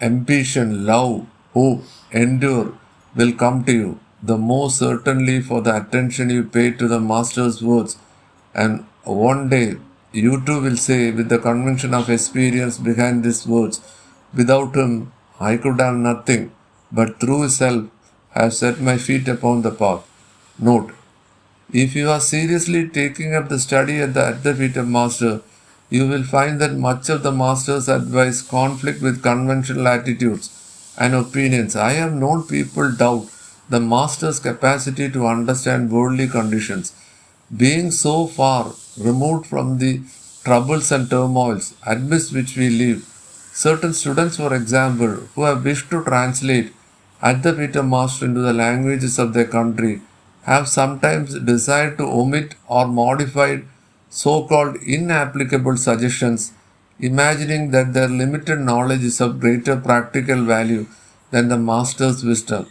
ambition, love, hope, endure, will come to you, the more certainly for the attention you pay to the Master's words. And one day you too will say, with the conviction of experience behind these words, without him I could have nothing, but through his help have set my feet upon the path. Note: if you are seriously taking up the study at the feet of Master, you will find that much of the Master's advice conflict with conventional attitudes and opinions. I have known people doubt the Master's capacity to understand worldly conditions. Being so far removed from the troubles and turmoils amidst which we live, certain students, for example, who have wished to translate Adv Master into the languages of their country, have sometimes desired to omit or modify so-called inapplicable suggestions, imagining that their limited knowledge is of greater practical value than the Master's wisdom.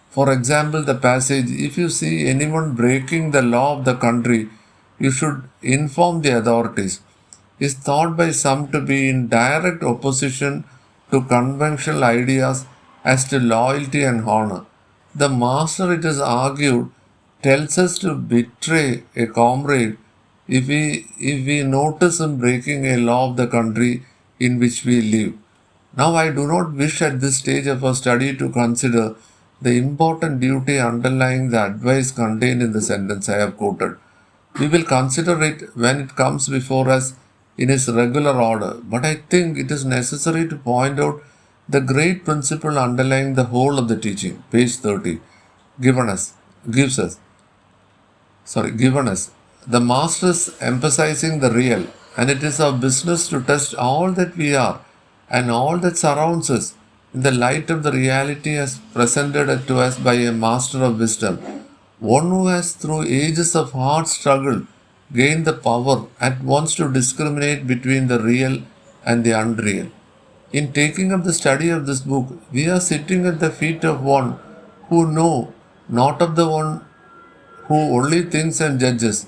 For example, the passage, if you see anyone breaking the law of the country, you should inform the authorities, is thought by some to be in direct opposition to conventional ideas as to loyalty and honor. The Master, it is argued, tells us to betray a comrade if we notice him breaking a law of the country in which we live. Now, I do not wish at this stage of our study to consider the important duty underlying the advice contained in the sentence I have quoted. We will consider it when it comes before us in its regular order, but I think it is necessary to point out the great principle underlying the whole of the teaching. Page 30 gives us. The Master is emphasizing the real, and it is our business to test all that we are and all that surrounds us in the light of the reality as presented to us by a Master of wisdom, one who has through ages of hard struggle gained the power at once to discriminate between the real and the unreal. In taking up the study of this book, we are sitting at the feet of one who know not of the one who only thinks and judges.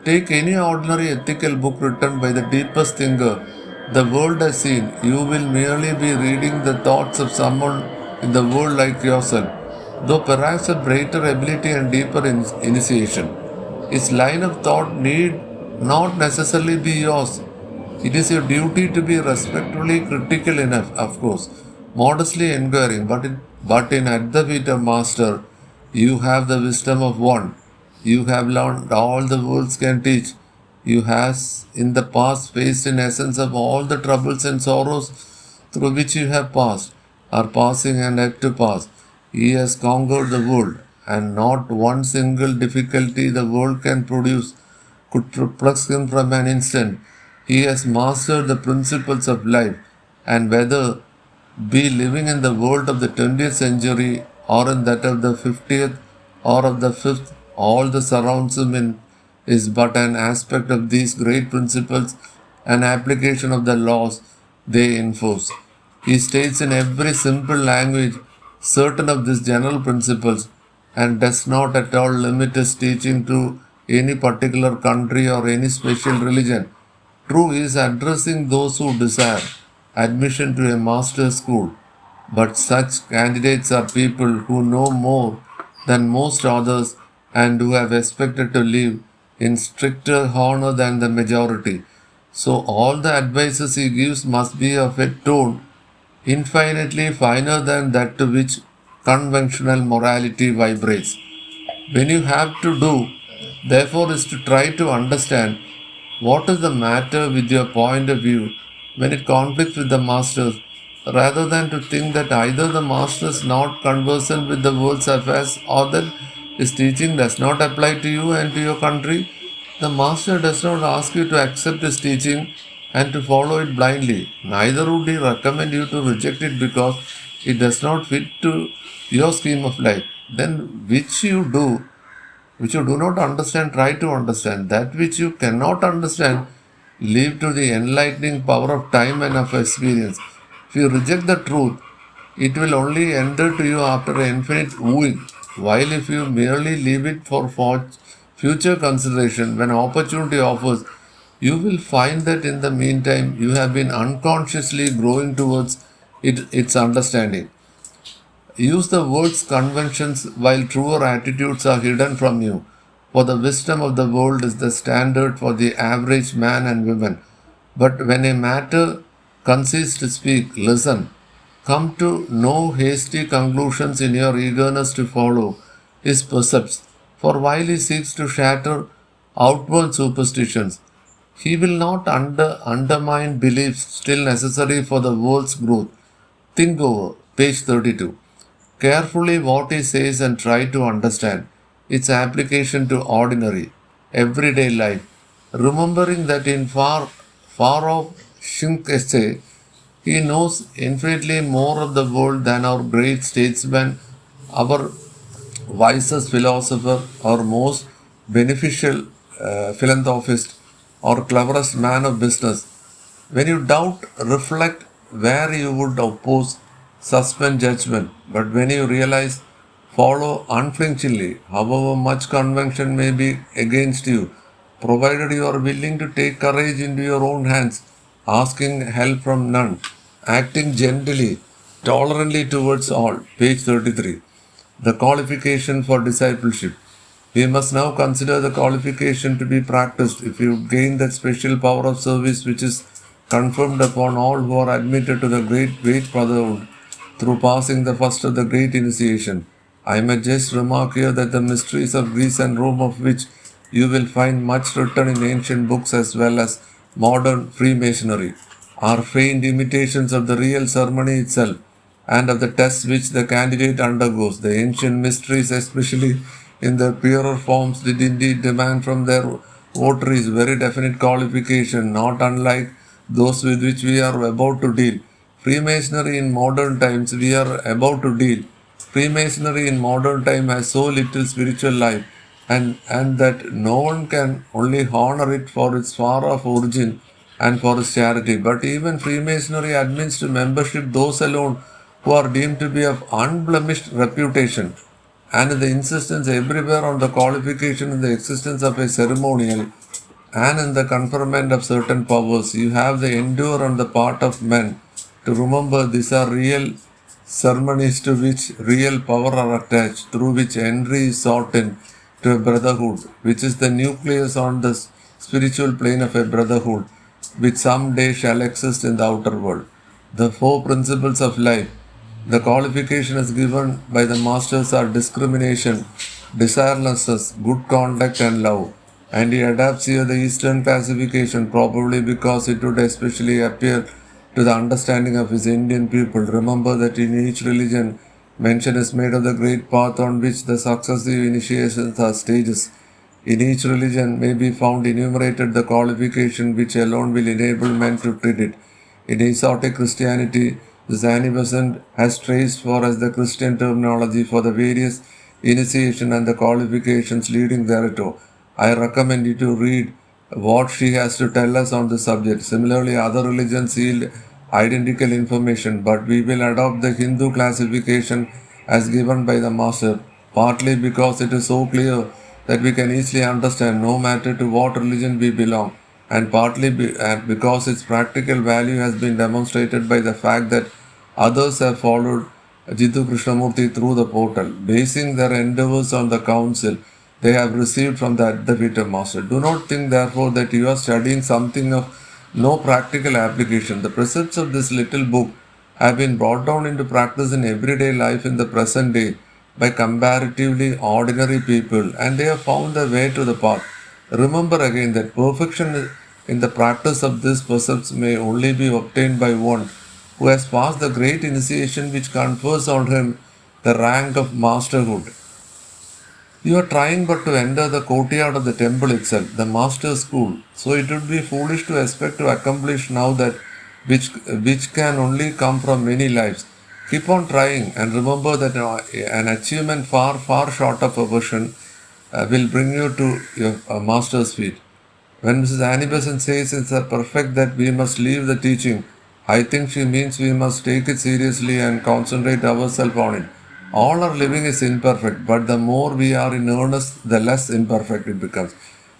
Take any ordinary ethical book written by the deepest thinker the world has seen. You will merely be reading the thoughts of someone in the world like yourself, though perhaps with greater ability and deeper initiation. Its line of thought need not necessarily be yours. It is your duty to be respectfully critical enough, of course, modestly inquiring, but in at the feet of Master, you have the wisdom of one. You have learned all the worlds can teach. You have in the past faced in essence of all the troubles and sorrows through which you have passed, are passing and yet to pass. He has conquered the world, and not one single difficulty the world can produce could perplex him from an instant. He has mastered the principles of life, and whether be living in the world of the 20th century or in that of the 50th or of the 5th, all that surrounds him in is but an aspect of these great principles and application of the laws they enforce. He states in every simple language certain of these general principles and does not at all limit his teaching to any particular country or any special religion. True, he is addressing those who desire admission to a master's school, but such candidates are people who know more than most others and who have expected to live in stricter honor than the majority. So all the advices he gives must be of a tone infinitely finer than that to which conventional morality vibrates. When you have to do, therefore, is to try to understand what is the matter with your point of view when it conflicts with the Master's, rather than to think that either the Master is not conversant with the world's affairs or that his teaching does not apply to you and to your country. The Master does not ask you to accept his teaching and to follow it blindly. Neither would he recommend you to reject it because it does not fit to your scheme of life. Then which you do, which you do not understand, try to understand. That which you cannot understand, leave to the enlightening power of time and of experience. If you reject the truth, it will only enter to you after infinite wooing. While if you merely leave it for future consideration, when opportunity offers, you will find that in the meantime you have been unconsciously growing towards its understanding. Use the words conventions while truer attitudes are hidden from you, for the wisdom of the world is the standard for the average man and woman. But when a matter concedes to speak, listen. Come to no hasty conclusions in your eagerness to follow his precepts, for while he seeks to shatter outward superstitions, he will not undermine beliefs still necessary for the world's growth. Think over, page 32. Carefully what he says and try to understand its application to ordinary, everyday life, remembering that in far off Shink essay, he knows infinitely more of the world than our great statesman, our wisest philosopher, our most beneficial philanthropist, or cleverest man of business. When you doubt, reflect where you would oppose, suspend judgment. But when you realize, follow unflinchingly, however much convention may be against you, provided you are willing to take courage into your own hands, asking help from none, acting gently, tolerantly towards all. Page 33. The qualification for discipleship. We must now consider the qualification to be practiced if you gain that special power of service which is conferred upon all who are admitted to the great brotherhood through passing the first of the great initiation. I may just remark here that the mysteries of Greece and Rome, of which you will find much written in ancient books as well as modern Freemasonry, are faint imitations of the real ceremony itself and of the tests which the candidate undergoes. The ancient mysteries, especially in their purer forms, did indeed demand from their votaries very definite qualification, not unlike those with which we are about to deal. Freemasonry in modern times we are about to deal. Freemasonry in modern time has so little spiritual life and that no one can only honor it for its far off origin and for its charity. But even Freemasonry admits to membership those alone who are deemed to be of unblemished reputation, and the insistence everywhere on the qualification in the existence of a ceremonial and in the conferment of certain powers. You have the endure on the part of men to remember these are real ceremonies to which real power are attached, through which entry is sought in to a brotherhood, which is the nucleus on the spiritual plane of a brotherhood, which some day shall exist in the outer world. The four principles of life. The qualification is given by the masters are discrimination, desirelessness, good conduct, and love. And he adapts here the Eastern classification, probably because it would especially appeal to the understanding of his Indian people. Remember that in each religion, mention is made of the great path on which the successive initiations are stages. In each religion may be found enumerated the qualification which alone will enable men to treat it. In exotic Christianity, this anniversary has traced for us the Christian terminology for the various initiation and the qualifications leading thereto. I recommend you to read what she has to tell us on the subject. Similarly, other religions yield identical information, but we will adopt the Hindu classification as given by the master, partly because it is so clear that we can easily understand no matter to what religion we belong, and partly because its practical value has been demonstrated by the fact that others have followed Jiddu Krishnamurti through the portal, basing their endeavors on the counsel they have received from the Adv master. Do not think therefore that you are studying something of no practical application. The precepts of this little book have been brought down into practice in everyday life in the present day by comparatively ordinary people, and they have found their way to the path. Remember again that perfection in the practice of these precepts may only be obtained by one who has passed the great initiation which confers on him the rank of masterhood. You are trying but to enter the courtyard of the temple itself, the master's school. So it would be foolish to expect to accomplish now that which can only come from many lives. Keep on trying and remember that an achievement far short of perfection will bring you to your master's feet. When Mrs. Annie Besant says it's a perfect that we must leave the teaching, I think she means we must take it seriously and concentrate ourselves on it. All our living is imperfect, but the more we are in earnest, the less imperfect it becomes.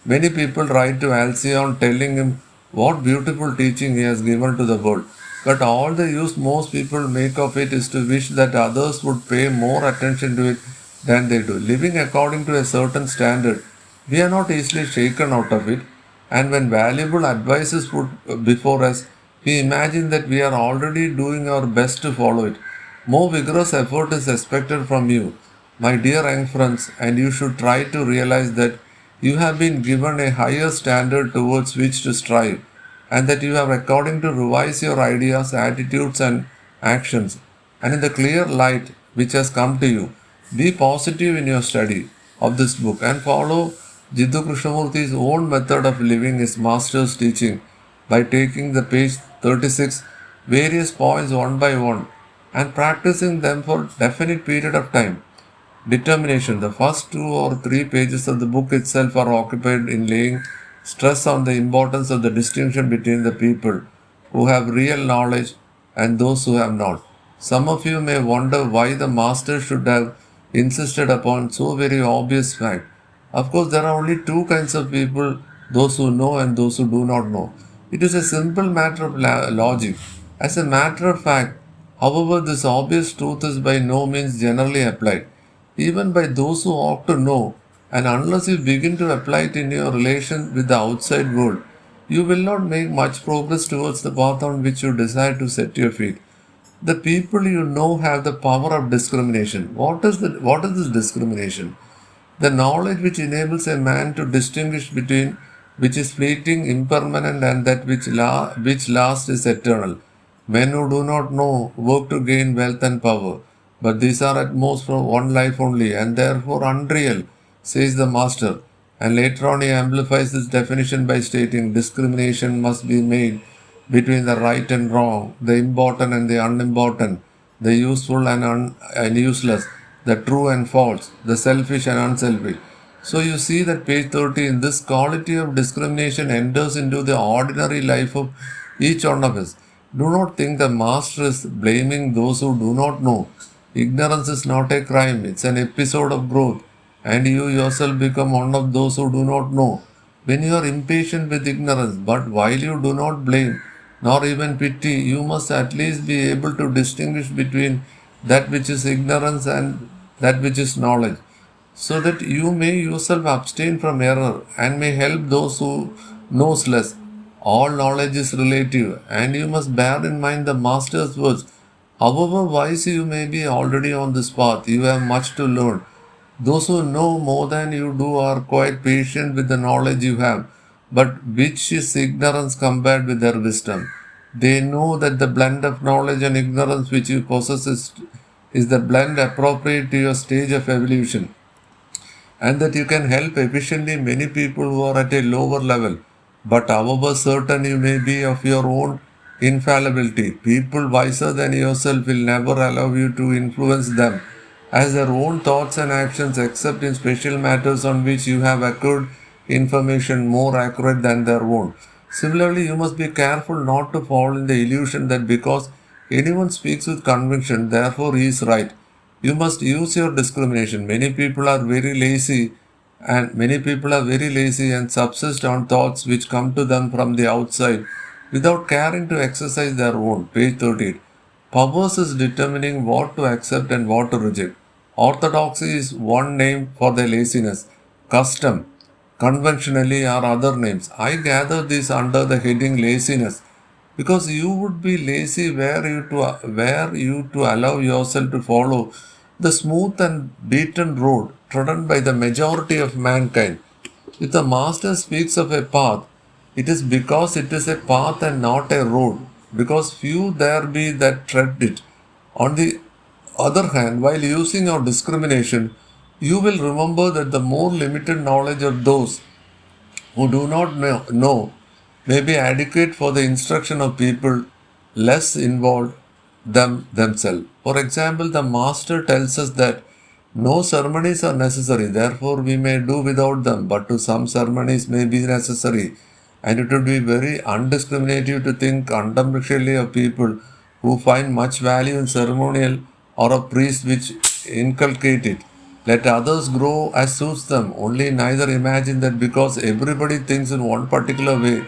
Many people write to Alcyone telling him what beautiful teaching he has given to the world. But all the use most people make of it is to wish that others would pay more attention to it than they do. Living according to a certain standard, we are not easily shaken out of it, and when valuable advice is put before us, we imagine that we are already doing our best to follow it. More vigorous effort is expected from you, my dear young friends, and you should try to realize that you have been given a higher standard towards which to strive, and that you have according to revise your ideas, attitudes, and actions. And in the clear light which has come to you, be positive in your study of this book and follow Jiddu Krishnamurti's own method of living his master's teaching by taking the page 36 various points one by one and practicing them for definite period of time. Determination. The first 2 or 3 pages of the book itself are occupied in laying stress on the importance of the distinction between the people who have real knowledge and those who have not. Some of you may wonder why the master should have insisted upon so very obvious fact. Of course, there are only two kinds of people, those who know and those who do not know. It is a simple matter of logic. As a matter of fact, however, this obvious truth is by no means generally applied, even by those who ought to know, and unless you begin to apply it in your relation with the outside world, you will not make much progress towards the path on which you desire to set your feet. The people you know have the power of discrimination. What is this discrimination? The knowledge which enables a man to distinguish between which is fleeting, impermanent, and that which lasts is eternal. Men who do not know work to gain wealth and power, but these are at most for one life only, and therefore unreal, says the master. And later on he amplifies this definition by stating discrimination must be made between the right and wrong, the important and the unimportant, the useful and useless, the true and false, the selfish and unselfish. So you see that page 13, this quality of discrimination enters into the ordinary life of each one of us. Do not think the master is blaming those who do not know. Ignorance is not a crime, it's an episode of growth, and you yourself become one of those who do not know. When you are impatient with ignorance, but while you do not blame nor even pity, you must at least be able to distinguish between that which is ignorance and that which is knowledge, so that you may yourself abstain from error and may help those who knows less. All knowledge is relative, and you must bear in mind the master's words. However wise you may be already on this path, you have much to learn. Those who know more than you do are quite patient with the knowledge you have, but which is ignorance compared with their wisdom. They know that the blend of knowledge and ignorance which you possess is the blend appropriate to your stage of evolution, and that you can help efficiently many people who are at a lower level. But however certain you may be of your own infallibility, people wiser than yourself will never allow you to influence them as their own thoughts and actions, except in special matters on which you have acquired information more accurate than their own. Similarly, you must be careful not to fall in the illusion that because anyone speaks with conviction, therefore he is right. You must use your discrimination. Many people are very lazy and subsist on thoughts which come to them from the outside without caring to exercise their own. Page 13. Powers is determining what to accept and what to reject. Orthodoxy is one name for their laziness. Custom, conventionally, are other names. I gather these under the heading laziness because you would be lazy were you to allow yourself to follow the smooth and beaten road trodden by the majority of mankind. If the master speaks of a path, it is because it is a path and not a road, because few there be that tread it. On the other hand, while using your discrimination, you will remember that the more limited knowledge of those who do not know may be adequate for the instruction of people less involved themselves. For example, the master tells us that No ceremonies are necessary, therefore we may do without them, but to some ceremonies may be necessary. And it would be very undiscriminative to think contemptuously of people who find much value in ceremonial or of priests which inculcate it. Let others grow as suits them, only neither imagine that because everybody thinks in one particular way,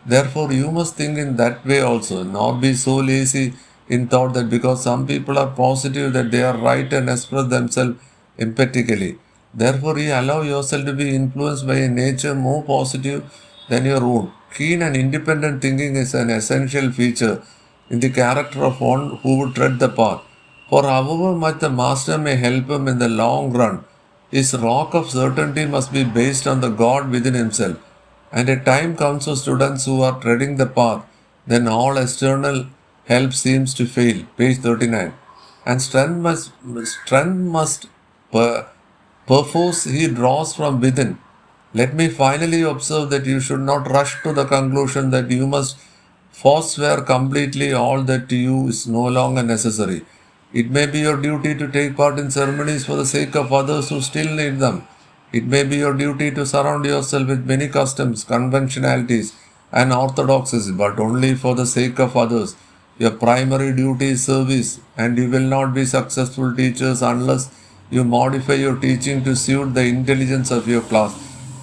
therefore you must think in that way also, nor be so lazy in thought that because some people are positive that they are right and express themselves emphatically. Therefore, you allow yourself to be influenced by a nature more positive than your own. Keen and independent thinking is an essential feature in the character of one who would tread the path. For however much the master may help him in the long run, his rock of certainty must be based on the God within himself. And a time comes for students who are treading the path, then all external help seems to fail. Page 39. And strength must per, perforce he draws from within. Let me finally observe that you should not rush to the conclusion that you must forswear completely all that to you is no longer necessary. It may be your duty to take part in ceremonies for the sake of others who still need them. It may be your duty to surround yourself with many customs, conventionalities, and orthodoxies, but only for the sake of others. Your primary duty is service, and you will not be successful teachers unless you modify your teaching to suit the intelligence of your class.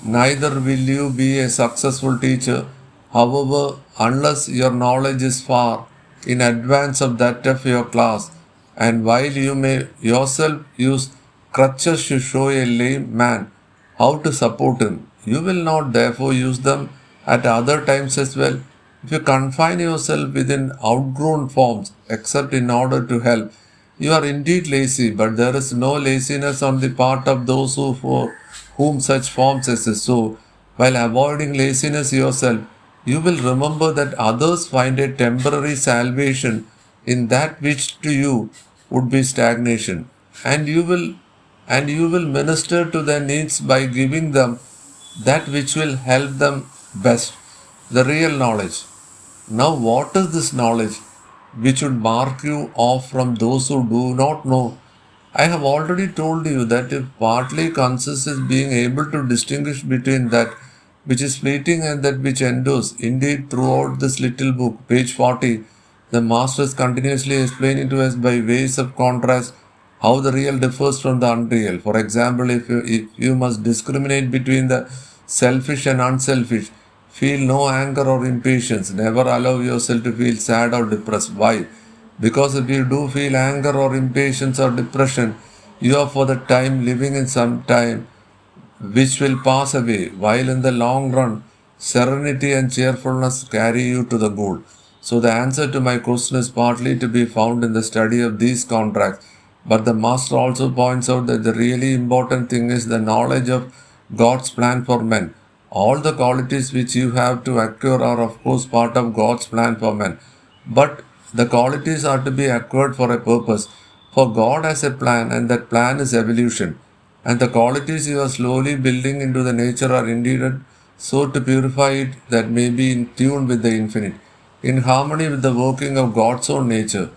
Neither will you be a successful teacher, however, unless your knowledge is far in advance of that of your class. And while you may yourself use crutches to show a lame man how to support him, you will not therefore use them at other times as well. If you confine yourself within outgrown forms, except in order to help, you are indeed lazy, but there is no laziness on the part of those who for whom such forms exist. So, while avoiding laziness yourself, you will remember that others find a temporary salvation in that which to you would be stagnation, and you will minister to their needs by giving them that which will help them best, the real knowledge. Now, what is this knowledge which would mark you off from those who do not know? I have already told you that it partly consists in being able to distinguish between that which is fleeting and that which endures. Indeed, throughout this little book, page 40, the Master is continuously explaining to us by ways of contrast how the real differs from the unreal. For example, if you must discriminate between the selfish and unselfish, feel no anger or impatience. Never allow yourself to feel sad or depressed. Why? Because if you do feel anger or impatience or depression, you are for the time living in some time which will pass away, while in the long run, serenity and cheerfulness carry you to the goal. So, the answer to my question is partly to be found in the study of these contracts. But the Master also points out that the really important thing is the knowledge of God's plan for men. All the qualities which you have to acquire are, of course, part of God's plan for men. But the qualities are to be acquired for a purpose. For God has a plan, and that plan is evolution. And the qualities you are slowly building into the nature are indeed so to purify it that may be in tune with the infinite, in harmony with the working of God's own nature.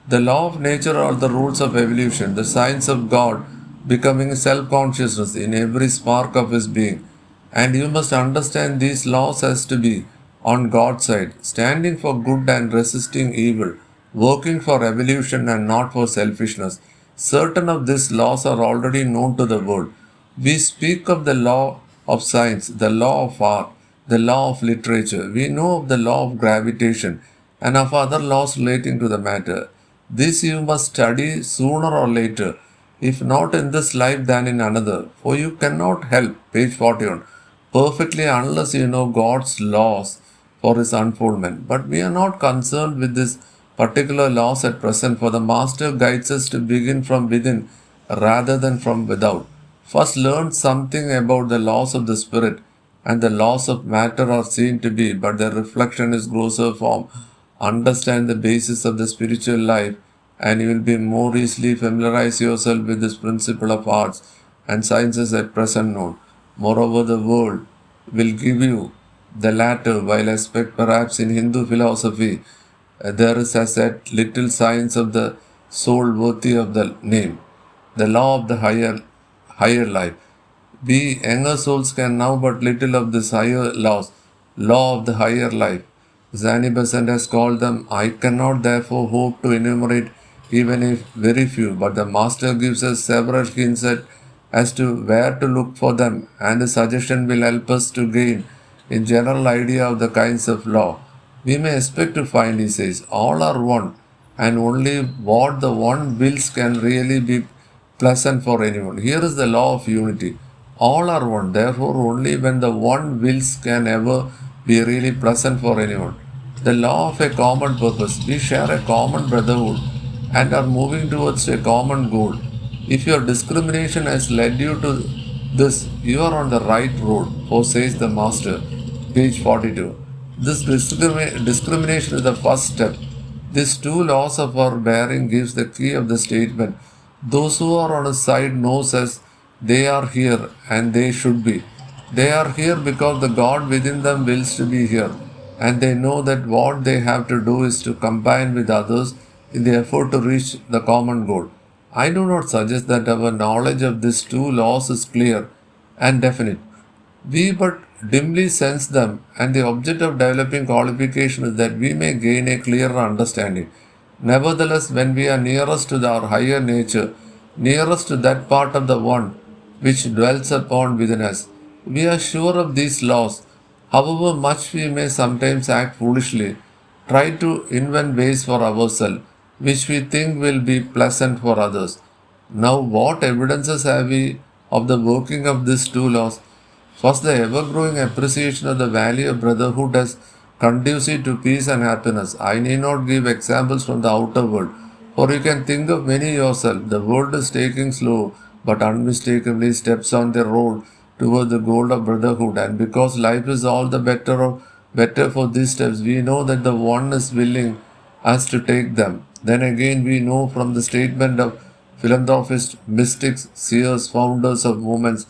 The law of nature are the rules of evolution, the science of God becoming self consciousness in every spark of his being. And you must understand these laws as to be on God's side, standing for good and resisting evil, working for evolution and not for selfishness. Certain of these laws are already known to the world. We speak of the law of science, the law of art, the law of literature. We know of the law of gravitation and of other laws relating to the matter. This you must study sooner or later, if not in this life then in another, for you cannot help, page 41, perfectly unless you know God's laws for his unfoldment. But we are not concerned with this particular laws at present, for the Master guides us to begin from within rather than from without. First, learn something about the laws of the Spirit, and the laws of matter are seen to be, but their reflection is grosser form. Understand the basis of the spiritual life, and you will be more easily familiarize yourself with this principle of arts and sciences at present known. Moreover, the world will give you the latter, while I expect perhaps in Hindu philosophy there is as yet little science of the soul worthy of the name. the law of the higher life. We younger souls can know but little of this higher law of the higher life. Zani Besant has called them. I cannot therefore hope to enumerate even if very few, but the Master gives us several hints as to where to look for them, and the suggestion will help us to gain a general idea of the kinds of law we may expect to find, he says. All are one, and only what the one wills can really be pleasant for anyone. Here is the law of unity. All are one, therefore, only when the one wills can ever be really pleasant for anyone. The law of a common purpose. We share a common brotherhood and are moving towards a common goal. If your discrimination has led you to this, you are on the right road, for says the Master, page 42. This discrimination is the first step. These two laws of our bearing gives the key of the statement. Those who are on his side knows as they are here and they should be. They are here because the God within them wills to be here, and they know that what they have to do is to combine with others in the effort to reach the common goal. I do not suggest that our knowledge of these two laws is clear and definite. We but dimly sense them, and the object of developing qualification is that we may gain a clearer understanding. Nevertheless, when we are nearest to our higher nature, nearest to that part of the One which dwells upon within us, we are sure of these laws. However much we may sometimes act foolishly, try to invent ways for ourselves which we think will be pleasant for others. Now, what evidences have we of the working of these two laws? First, the ever growing appreciation of the value of brotherhood as conducive to peace and happiness. I need not give examples from the outer world, for you can think of many yourself. The world is taking slow but unmistakably steps on the road toward the goal of brotherhood, and because life is all the better for these steps, we know that the One is willing us to take them. Then again, we know from the statement of philanthropists, mystics, seers, founders of movements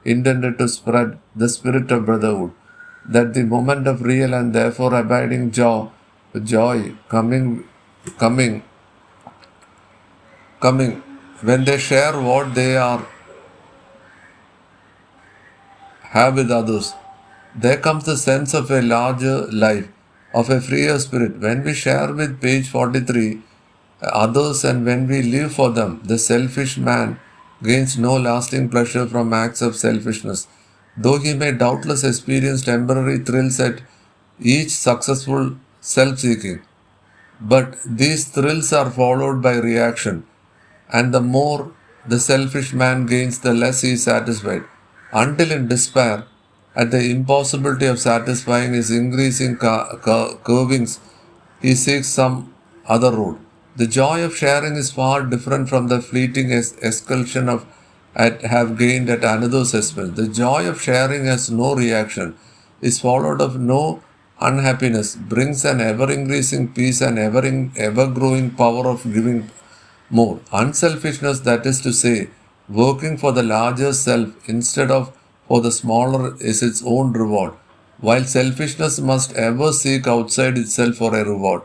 intended to spread the spirit of brotherhood, that the moment of real and therefore abiding joy coming, when they share what they have with others, there comes the sense of a larger life, of a freer spirit. When we share with page 43 others and when we live for them, the selfish man gains no lasting pleasure from acts of selfishness, though he may doubtless experience temporary thrills at each successful self seeking. But these thrills are followed by reaction, and the more the selfish man gains, the less he is satisfied, until in despair at the impossibility of satisfying his increasing cravings, he seeks some other road. The joy of sharing is far different from the fleeting exultation of have gained at another's expense. The joy of sharing has no reaction, is followed of no unhappiness, brings an ever increasing peace and ever growing power of giving more. Unselfishness, that is to say, working for the larger self instead of for the smaller, is its own reward, while selfishness must ever seek outside itself for a reward,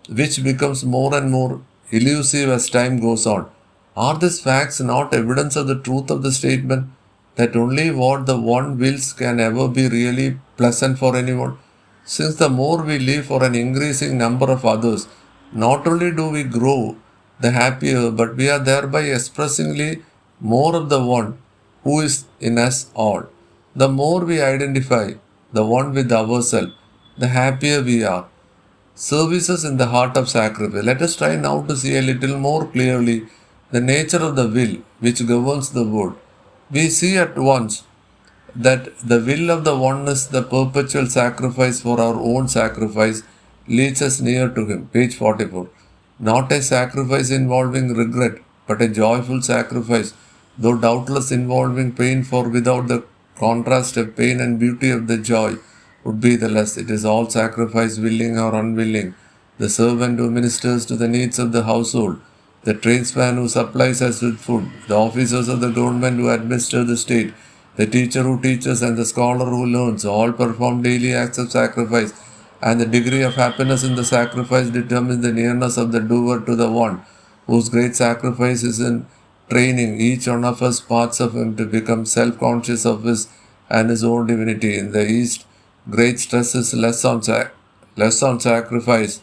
which becomes more and more elusive as time goes on. Are these facts not evidence of the truth of the statement that only what the One wills can ever be really pleasant for anyone? Since the more we live for an increasing number of others, not only do we grow the happier, but we are thereby expressingly more of the One who is in us all. The more we identify the One with ourselves, the happier we are. Services in the heart of sacrifice. Let us try now to see a little more clearly the nature of the will which governs the world. We see at once that the will of the Oneness, the perpetual sacrifice for our own sacrifice, leads us near to Him. Page 44. Not a sacrifice involving regret, but a joyful sacrifice, though doubtless involving pain, for without the contrast of pain and beauty of the joy would be the less. It is all sacrifice, willing or unwilling. The servant who ministers to the needs of the household, the tradesman who supplies us with food, the officers of the government who administer the state, the teacher who teaches and the scholar who learns, all perform daily acts of sacrifice, and the degree of happiness in the sacrifice determines the nearness of the doer to the One, whose great sacrifice is in training each one of us parts of him to become self-conscious of his and his own divinity. In the East, great stress is less on sacrifice,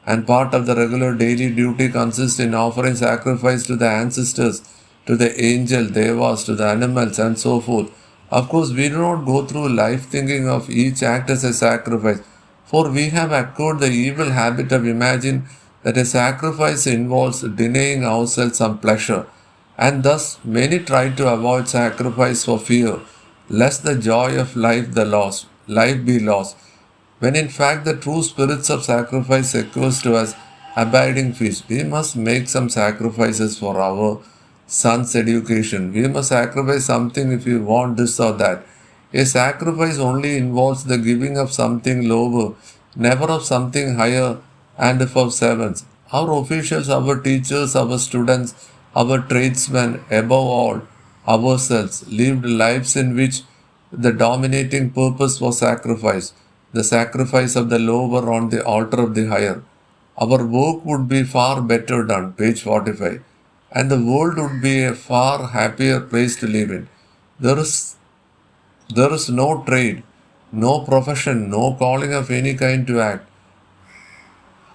and part of the regular daily duty consists in offering sacrifice to the ancestors, to the angel, devas, to the animals, and so forth. Of course, we do not go through life thinking of each act as a sacrifice, for we have acquired the evil habit of imagining that a sacrifice involves denying ourselves some pleasure, and thus many try to avoid sacrifice for fear, lest the joy of life be lost, when in fact the true spirits of sacrifice secures to us abiding peace. We must make some sacrifices for our son's education. We must sacrifice something if we want this or that. A sacrifice only involves the giving of something lower, never of something higher, and for servants. Our officials, our teachers, our students, our tradesmen, above all, ourselves, lived lives in which the dominating purpose was sacrifice, the sacrifice of the lower on the altar of the higher. Our work would be far better done, page 45, and the world would be a far happier place to live in. There is no trade, no profession, no calling of any kind to act.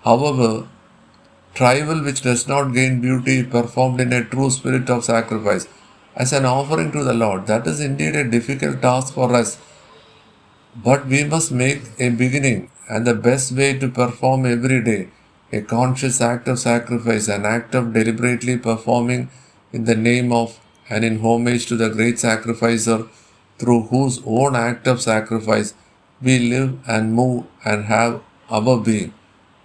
However, trial which does not gain beauty performed in a true spirit of sacrifice as an offering to the Lord. That is indeed a difficult task for us, but we must make a beginning, and the best way to perform every day a conscious act of sacrifice, an act of deliberately performing in the name of and in homage to the great sacrificer, through whose own act of sacrifice we live and move and have our being.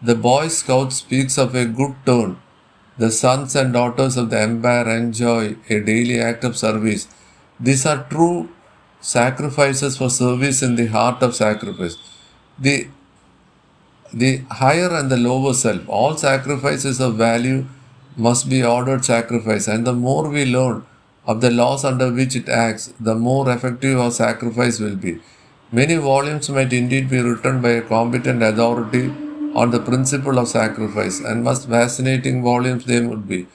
The Boy Scout speaks of a good turn. The sons and daughters of the empire enjoy a daily act of service. These are true sacrifices for service in the heart of sacrifice. The higher and the lower self, all sacrifices of value must be ordered sacrifice, and the more we learn of the laws under which it acts, the more effective our sacrifice will be. Many volumes might indeed be written by a competent authority on the principle of sacrifice, and most fascinating volumes they would be.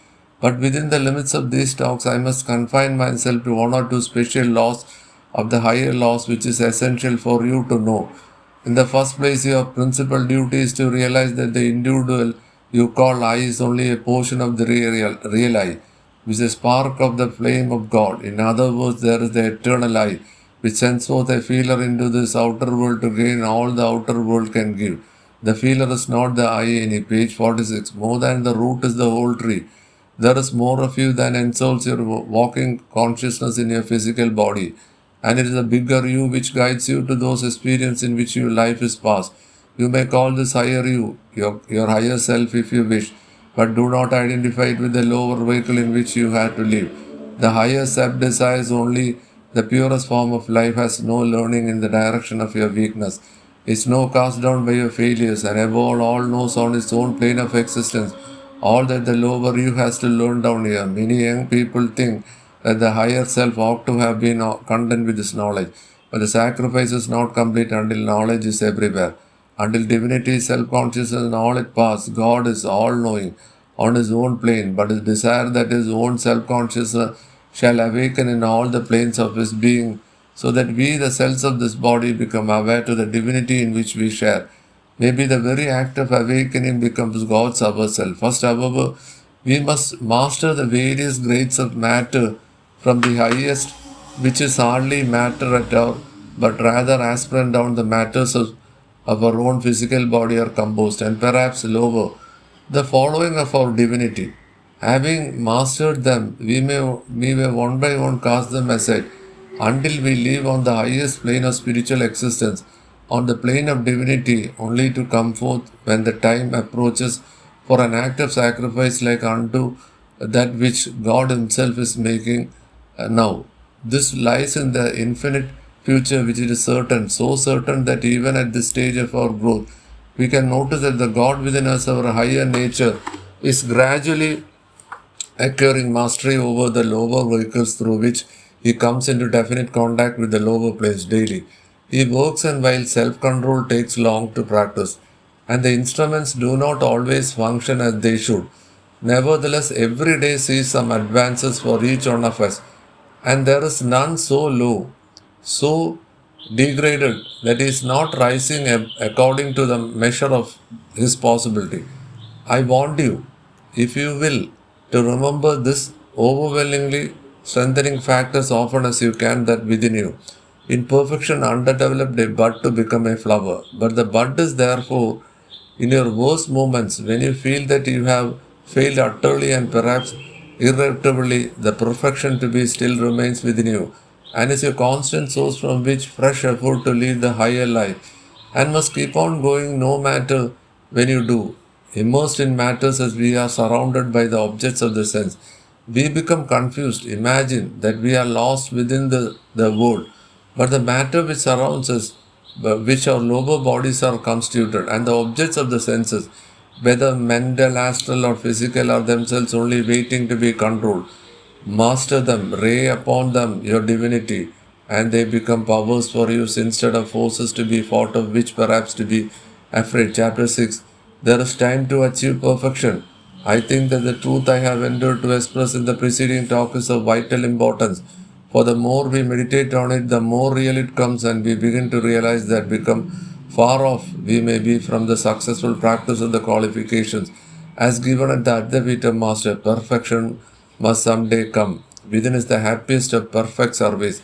But within the limits of these talks, I must confine myself to one or two special laws of the higher laws which is essential for you to know. In the first place, your principal duty is to realize that the individual you call I is only a portion of the real I, which is a spark of the flame of God. In other words, there is the eternal I, which sends forth a feeler into this outer world to gain all the outer world can give. The feeler is not the I any, page 46. More than the root is the whole tree. There is more of you than ensouls your walking consciousness in your physical body, and it is a bigger you which guides you to those experiences in which your life is past. You may call this higher you, your higher self if you wish, but do not identify it with the lower vehicle in which you have to live. The higher self desires only the purest form of life, has no learning in the direction of your weakness, is no cast down by your failures, and above all knows on its own plane of existence all that the lower you has to learn down here. Many young people think that the higher self ought to have been content with this knowledge, but the sacrifice is not complete until knowledge is everywhere. Until divinity is self-consciousness and all it pass, God is all-knowing on his own plane, but his desire that his own self-consciousness shall awaken in all the planes of his being, so that we, the cells of this body, become aware to the divinity in which we share. Maybe the very act of awakening becomes God's ourself. First, however, we must master the various grades of matter, from the highest, which is hardly matter at all, but rather aspirant down the matters of our own physical body are composed, and perhaps lower, the following of our divinity. Having mastered them, we may one by one cast them aside, until we live on the highest plane of spiritual existence, on the plane of divinity, only to come forth when the time approaches for an act of sacrifice like unto that which God himself is making now. This lies in the infinite future, which is certain, so certain that even at this stage of our growth, we can notice that the God within us, our higher nature, is gradually acquiring mastery over the lower vehicles through which he comes into definite contact with the lower planes daily. He works, and while self-control takes long to practice, and the instruments do not always function as they should, Nevertheless, every day sees some advances for each one of us, and there is none so low, so degraded that he is not rising according to the measure of his possibility. I want you, if you will, to remember this overwhelmingly strengthening fact as often as you can that within you. In perfection, underdeveloped a bud to become a flower, but the bud is therefore in your worst moments when you feel that you have failed utterly and perhaps irretrievably, the perfection to be still remains within you and is a constant source from which fresh effort to lead the higher life and must keep on going no matter when you do. Immersed in matters as we are surrounded by the objects of the sense, we become confused. Imagine that we are lost within the world, but the matter which surrounds us, which our lower bodies are constituted, and the objects of the senses, whether mental, astral, or physical, are themselves only waiting to be controlled. Master them, ray upon them your divinity, and they become powers for use instead of forces to be fought of which perhaps to be afraid. Chapter 6. There is time to achieve perfection. I think that the truth I have endeavored to express in the preceding talk is of vital importance. For the more we meditate on it, the more real it comes, and we begin to realize that become far off we may be from the successful practice of the qualifications as given at the Adv Master. Perfection must someday come. Within is the happiest of perfect service.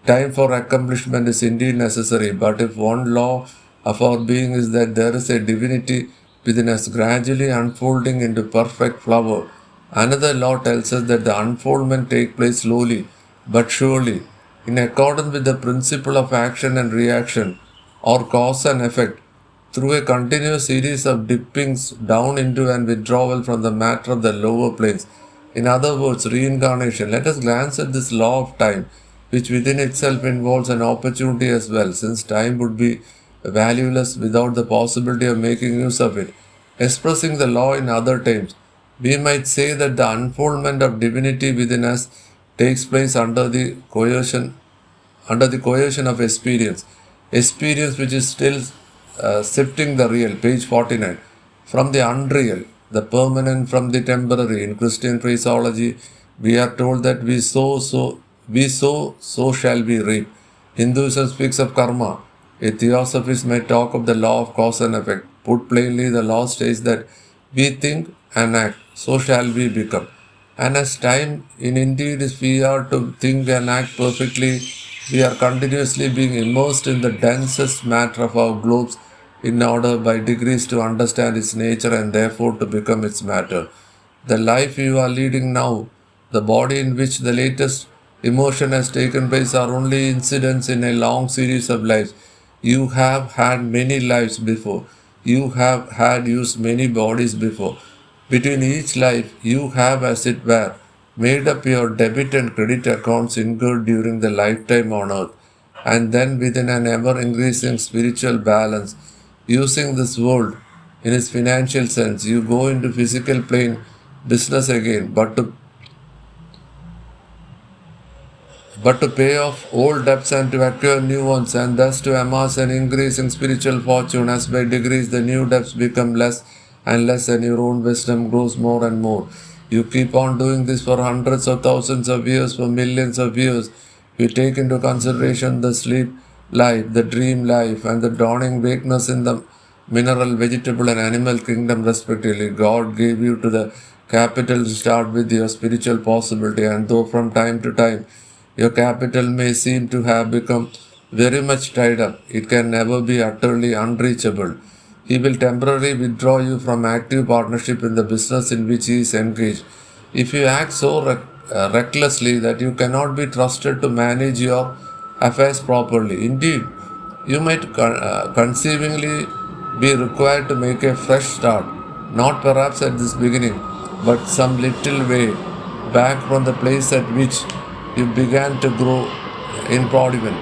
Time for accomplishment is indeed necessary, but if one law of our being is that there is a divinity within us gradually unfolding into perfect flower, another law tells us that the unfoldment takes place slowly but surely, in accordance with the principle of action and reaction, or cause and effect, through a continuous series of dippings down into and withdrawal from the matter of the lower planes. In other words, reincarnation. Let us glance at this law of time, which within itself involves an opportunity as well, since time would be valueless without the possibility of making use of it. Expressing the law in other terms, we might say that the unfoldment of divinity within us takes place under the coercion of experience which is still sifting the real. Page 49. From the unreal, the permanent from the temporary. In Christian phraseology, we are told that we sow, so shall we reap. Hinduism speaks of karma. A theosophist may talk of the law of cause and effect. Put plainly, the law states that we think and act, so shall we become. And as time indeed if we are to think and act perfectly, we are continuously being immersed in the densest matter of our globes in order by degrees to understand its nature and therefore to become its matter. The life you are leading now, the body in which the latest emotion has taken place are only incidents in a long series of lives. You have had many lives before. You have had used many bodies before. Between each life, you have, as it were, made up your debit and credit accounts incurred during the lifetime on earth, and then within an ever increasing spiritual balance, using this world in its financial sense, you go into physical plane business again, but to pay off old debts and to acquire new ones, and thus to amass an increase in spiritual fortune, as by degrees the new debts become less and less, and your own wisdom grows more and more. You keep on doing this for hundreds of thousands of years, for millions of years. You take into consideration the sleep life, the dream life, and the dawning wakeness in the mineral, vegetable, and animal kingdom, respectively. God gave you to the capital to start with your spiritual possibility, and though from time to time your capital may seem to have become very much tied up, it can never be utterly unreachable. He will temporarily withdraw you from active partnership in the business in which he is engaged. If you act so recklessly that you cannot be trusted to manage your affairs properly, indeed, you might conceivingly be required to make a fresh start, not perhaps at this beginning, but some little way back from the place at which you began to grow in prodigal.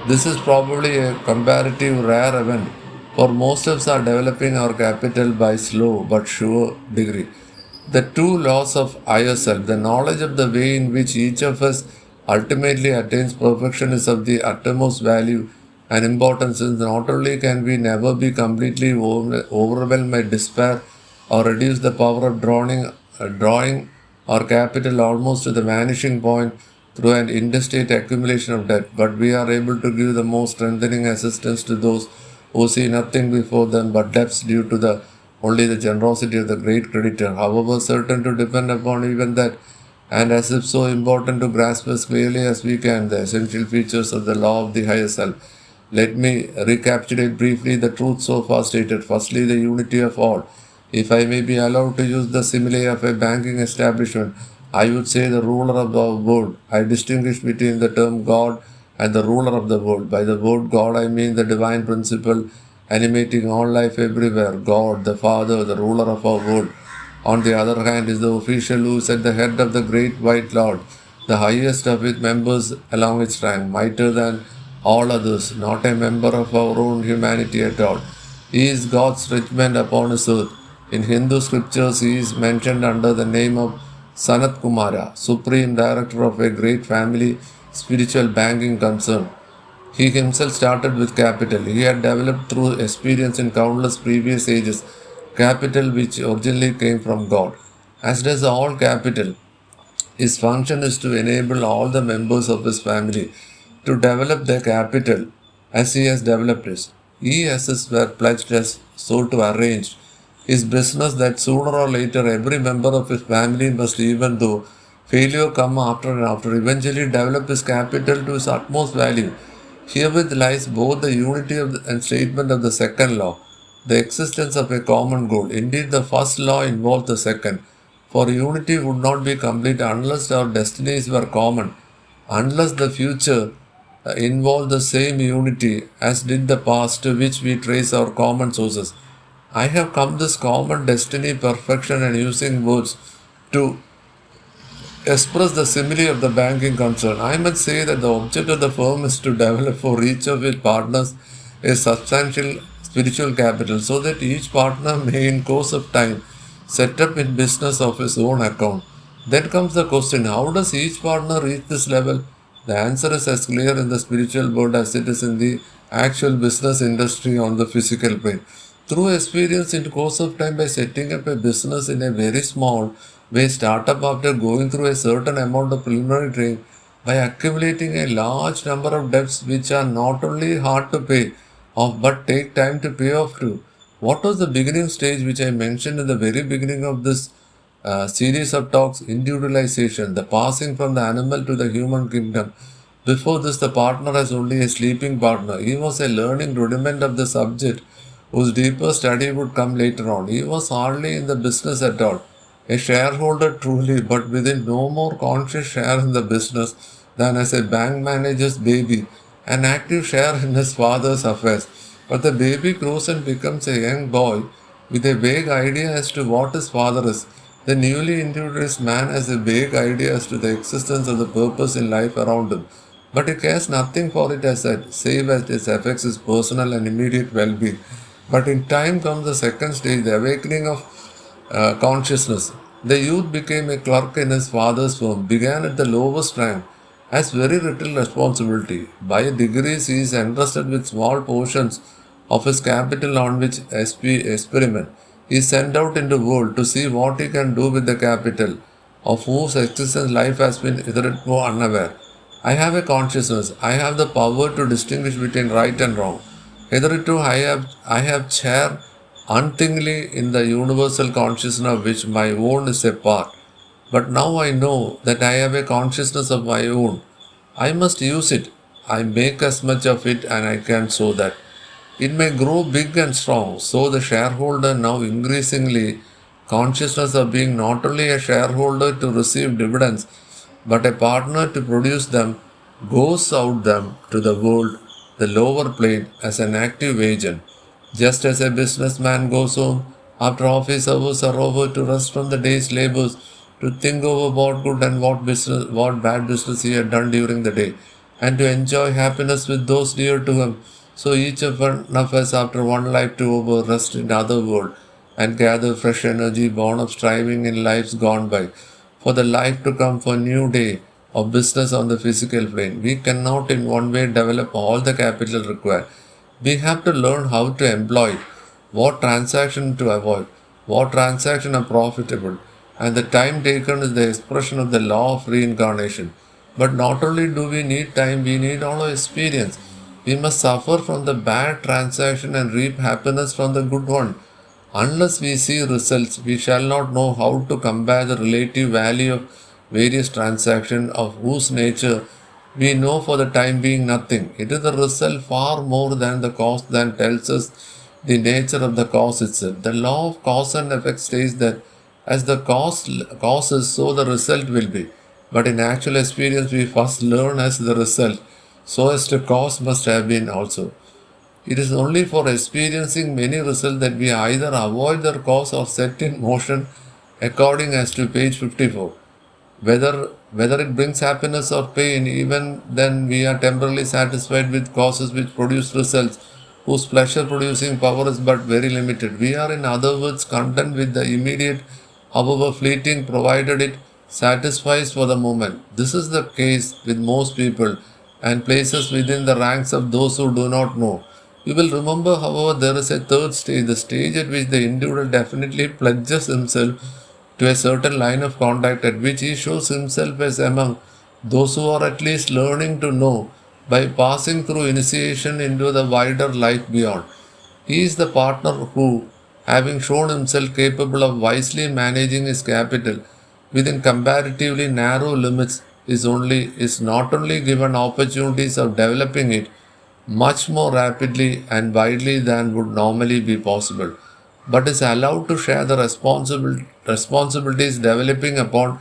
This is probably a comparative rare event, for most of us are developing our capital by slow but sure degree. The two laws of higher self, the knowledge of the way in which each of us ultimately attains perfection, is of the uttermost value and importance, since not only can we never be completely overwhelmed by despair or reduce the power of drawing our capital almost to the vanishing point through an interstate accumulation of debt, but we are able to give the most strengthening assistance to those who see nothing before them but debts due to only the generosity of the great creditor, however certain to depend upon even that, and as if so important to grasp as clearly as we can the essential features of the law of the higher self. Let me recapitulate briefly the truth so far stated. Firstly, the unity of all. If I may be allowed to use the simile of a banking establishment, I would say the ruler of the world. I distinguish between the term God and the ruler of the world. By the word God, I mean the divine principle animating all life everywhere. God, the Father, the ruler of our world. On the other hand, is the official who is at the head of the great white Lord, the highest of its members along its rank, mightier than all others, not a member of our own humanity at all. He is God's regiment upon his earth. In Hindu scriptures, he is mentioned under the name of Sanat Kumara, supreme director of a great family spiritual banking concern. He himself started with capital. He had developed through experience in countless previous ages capital which originally came from God. As does all capital, his function is to enable all the members of his family to develop their capital as he has developed his. He assets were pledged as so to arrange his business that sooner or later every member of his family must, even though failure come after and after, eventually develop his capital to its utmost value. Herewith lies both the unity and statement of the second law, the existence of a common goal. Indeed, the first law involved the second, for unity would not be complete unless our destinies were common, unless the future involved the same unity as did the past to which we trace our common sources. I have come this common destiny, perfection, and using words to express the simile of the banking concern. I must say that the object of the firm is to develop for each of its partners a substantial spiritual capital so that each partner may in course of time set up in business of his own account. Then comes the question, how does each partner reach this level? The answer is as clear in the spiritual world as it is in the actual business industry on the physical plane. Through experience in course of time by setting up a business in a very small way, startup after going through a certain amount of preliminary training, by accumulating a large number of debts which are not only hard to pay off but take time to pay off too. What was the beginning stage which I mentioned in the very beginning of this series of talks? Individualization, the passing from the animal to the human kingdom. Before this, the partner has only a sleeping partner. He was a learning rudiment of the subject whose deeper study would come later on. He was hardly in the business at all. A shareholder truly, but within no more conscious share in the business than as a bank manager's baby, an active share in his father's affairs. But the baby grows and becomes a young boy with a vague idea as to what his father is. The newly introduced man has a vague idea as to the existence of the purpose in life around him, but he cares nothing for it as such, save as it affects his personal and immediate well-being. But in time comes the second stage, the awakening of consciousness. The youth became a clerk in his father's firm, began at the lowest rank, has very little responsibility. By degrees, he is entrusted with small portions of his capital on which experiment. He is sent out into the world to see what he can do with the capital, of whose existence life has been hitherto unaware. I have a consciousness. I have the power to distinguish between right and wrong. Hitherto, I have shared unthinkingly in the universal consciousness of which my own is a part. But now I know that I have a consciousness of my own. I must use it. I make as much of it and I can so that it may grow big and strong. So the shareholder now increasingly consciousness of being not only a shareholder to receive dividends, but a partner to produce them, goes out them to the world, the lower plane, as an active agent. Just as a businessman goes home after office hours are over to rest from the day's labors, to think over what good and what bad business he had done during the day, and to enjoy happiness with those dear to him. So each of us after one life to over rest in other world and gather fresh energy born of striving in lives gone by, for the life to come for new day of business on the physical plane. We cannot in one way develop all the capital required. We have to learn how to employ it, what transaction to avoid, what transaction are profitable, and the time taken is the expression of the law of reincarnation. But not only do we need time, we need also experience. We must suffer from the bad transaction and reap happiness from the good one. Unless we see results, we shall not know how to compare the relative value of various transactions of whose nature we know for the time being nothing. It is the result far more than the cause that tells us the nature of the cause itself. The law of cause and effect says that as the cause is, so the result will be. But in actual experience, we first learn as the result, so as the cause must have been also. It is only for experiencing many results that we either avoid their cause or set in motion according as to page 54. Whether it brings happiness or pain, even then we are temporarily satisfied with causes which produce results, whose pleasure producing power is but very limited. We are, in other words, content with the immediate, however fleeting, provided it satisfies for the moment. This is the case with most people and places within the ranks of those who do not know. You will remember, however, there is a third stage, the stage at which the individual definitely pledges himself to a certain line of contact, at which he shows himself as among those who are at least learning to know by passing through initiation into the wider life beyond. He is the partner who, having shown himself capable of wisely managing his capital within comparatively narrow limits, is not only given opportunities of developing it much more rapidly and widely than would normally be possible, but is allowed to share the responsibilities developing upon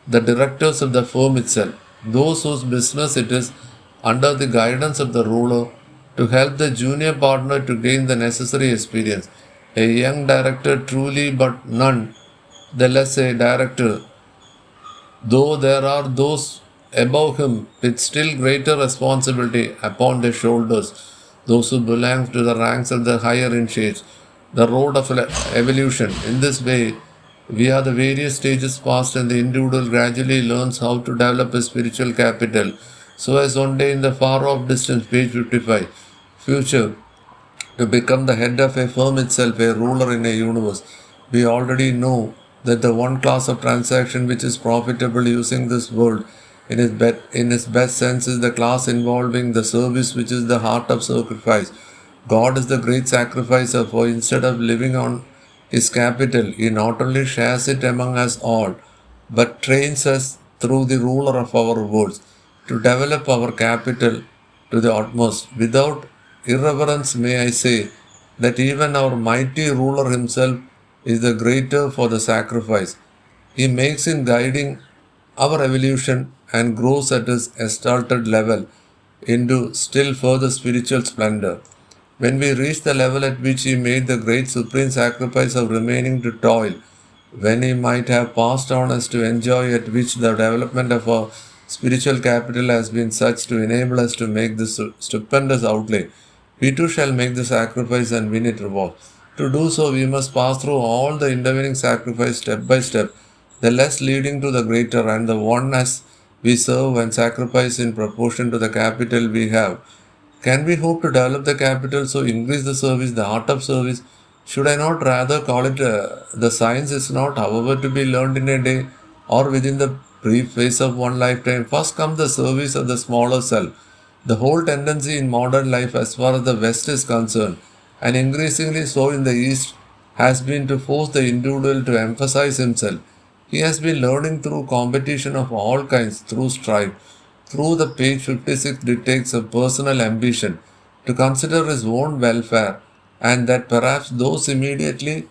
the directors of the firm itself, those whose business it is, under the guidance of the ruler, to help the junior partner to gain the necessary experience. A young director truly, but none the less a director, though there are those above him with still greater responsibility upon their shoulders, those who belong to the ranks of the higher initiates, the road of evolution. In this way, we are the various stages past, and the individual gradually learns how to develop a spiritual capital, so as one day in the far off distance, page 55, future, to become the head of a firm itself, a ruler in a universe. We already know that the one class of transaction which is profitable using this world in its best sense is the class involving the service, which is the heart of sacrifice. God is the great sacrificer, for instead of living on his capital, he not only shares it among us all, but trains us through the ruler of our worlds to develop our capital to the utmost. Without irreverence, may I say that even our mighty ruler himself is the greater for the sacrifice he makes in guiding our evolution and grows at his exalted level into still further spiritual splendor. When we reach the level at which he made the great supreme sacrifice of remaining to toil, when he might have passed on us to enjoy, at which the development of our spiritual capital has been such to enable us to make this stupendous outlay, we too shall make the sacrifice and win its reward. To do so, we must pass through all the intervening sacrifice step by step, the less leading to the greater, and the one as we serve and sacrifice in proportion to the capital we have. Can we hope to develop the capital, so increase the service, the art of service? Should I not rather call it the science is not, however, to be learned in a day or within the brief phase of one lifetime? First comes the service of the smaller self. The whole tendency in modern life, as far as the West is concerned, and increasingly so in the East, has been to force the individual to emphasize himself. He has been learning through competition of all kinds, through strife, through the page 56 dictates of personal ambition, to consider his own welfare, and that perhaps those immediately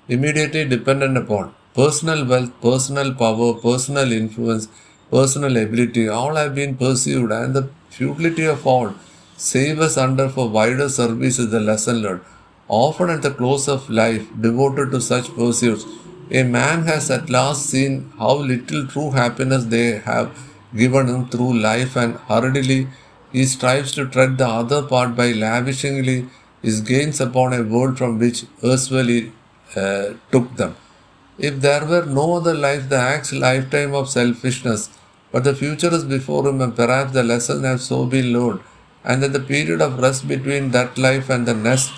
dependent upon personal wealth, personal power, personal influence, personal ability, all have been pursued, and the futility of all save us under for wider service is the lesson learned. Often at the close of life devoted to such pursuits, a man has at last seen how little true happiness they have given him through life, and hurriedly he strives to tread the other part by lavishingly his gains upon a world from which erstwhile he took them. If there were no other life, the act's lifetime of selfishness, but the future is before him, and perhaps the lesson has so been learned, and that the period of rest between that life and the next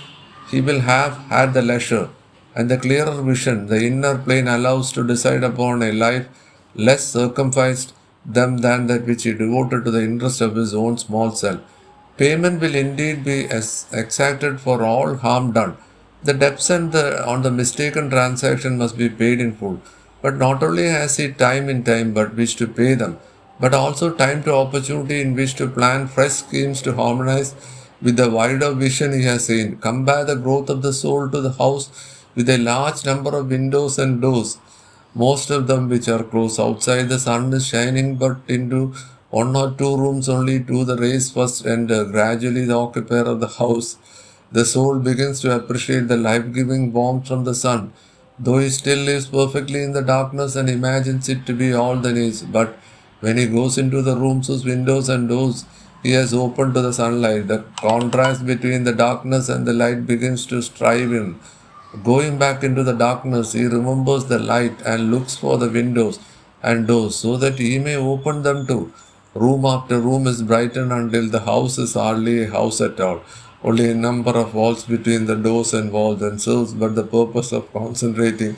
he will have had the leisure and the clearer vision, the inner plane allows to decide upon a life less circumcised them than that which he devoted to the interest of his own small self. Payment will indeed be exacted for all harm done. The debts on the mistaken transaction must be paid in full. But not only has he time in time but which to pay them, but also time to opportunity in which to plan fresh schemes to harmonize with the wider vision he has seen. Compare the growth of the soul to the house with a large number of windows and doors, most of them which are closed. Outside the sun is shining, but into one or two rooms only do the rays first enter. Gradually, the occupier of the house, the soul, begins to appreciate the life-giving warmth from the sun, though he still lives perfectly in the darkness and imagines it to be all that is. But when he goes into the rooms whose windows and doors he has opened to the sunlight, the contrast between the darkness and the light begins to strive him. Going back into the darkness, he remembers the light and looks for the windows and doors so that he may open them too. Room after room is brightened until the house is hardly a house at all. Only a number of walls between the doors and walls and serves but the purpose of concentrating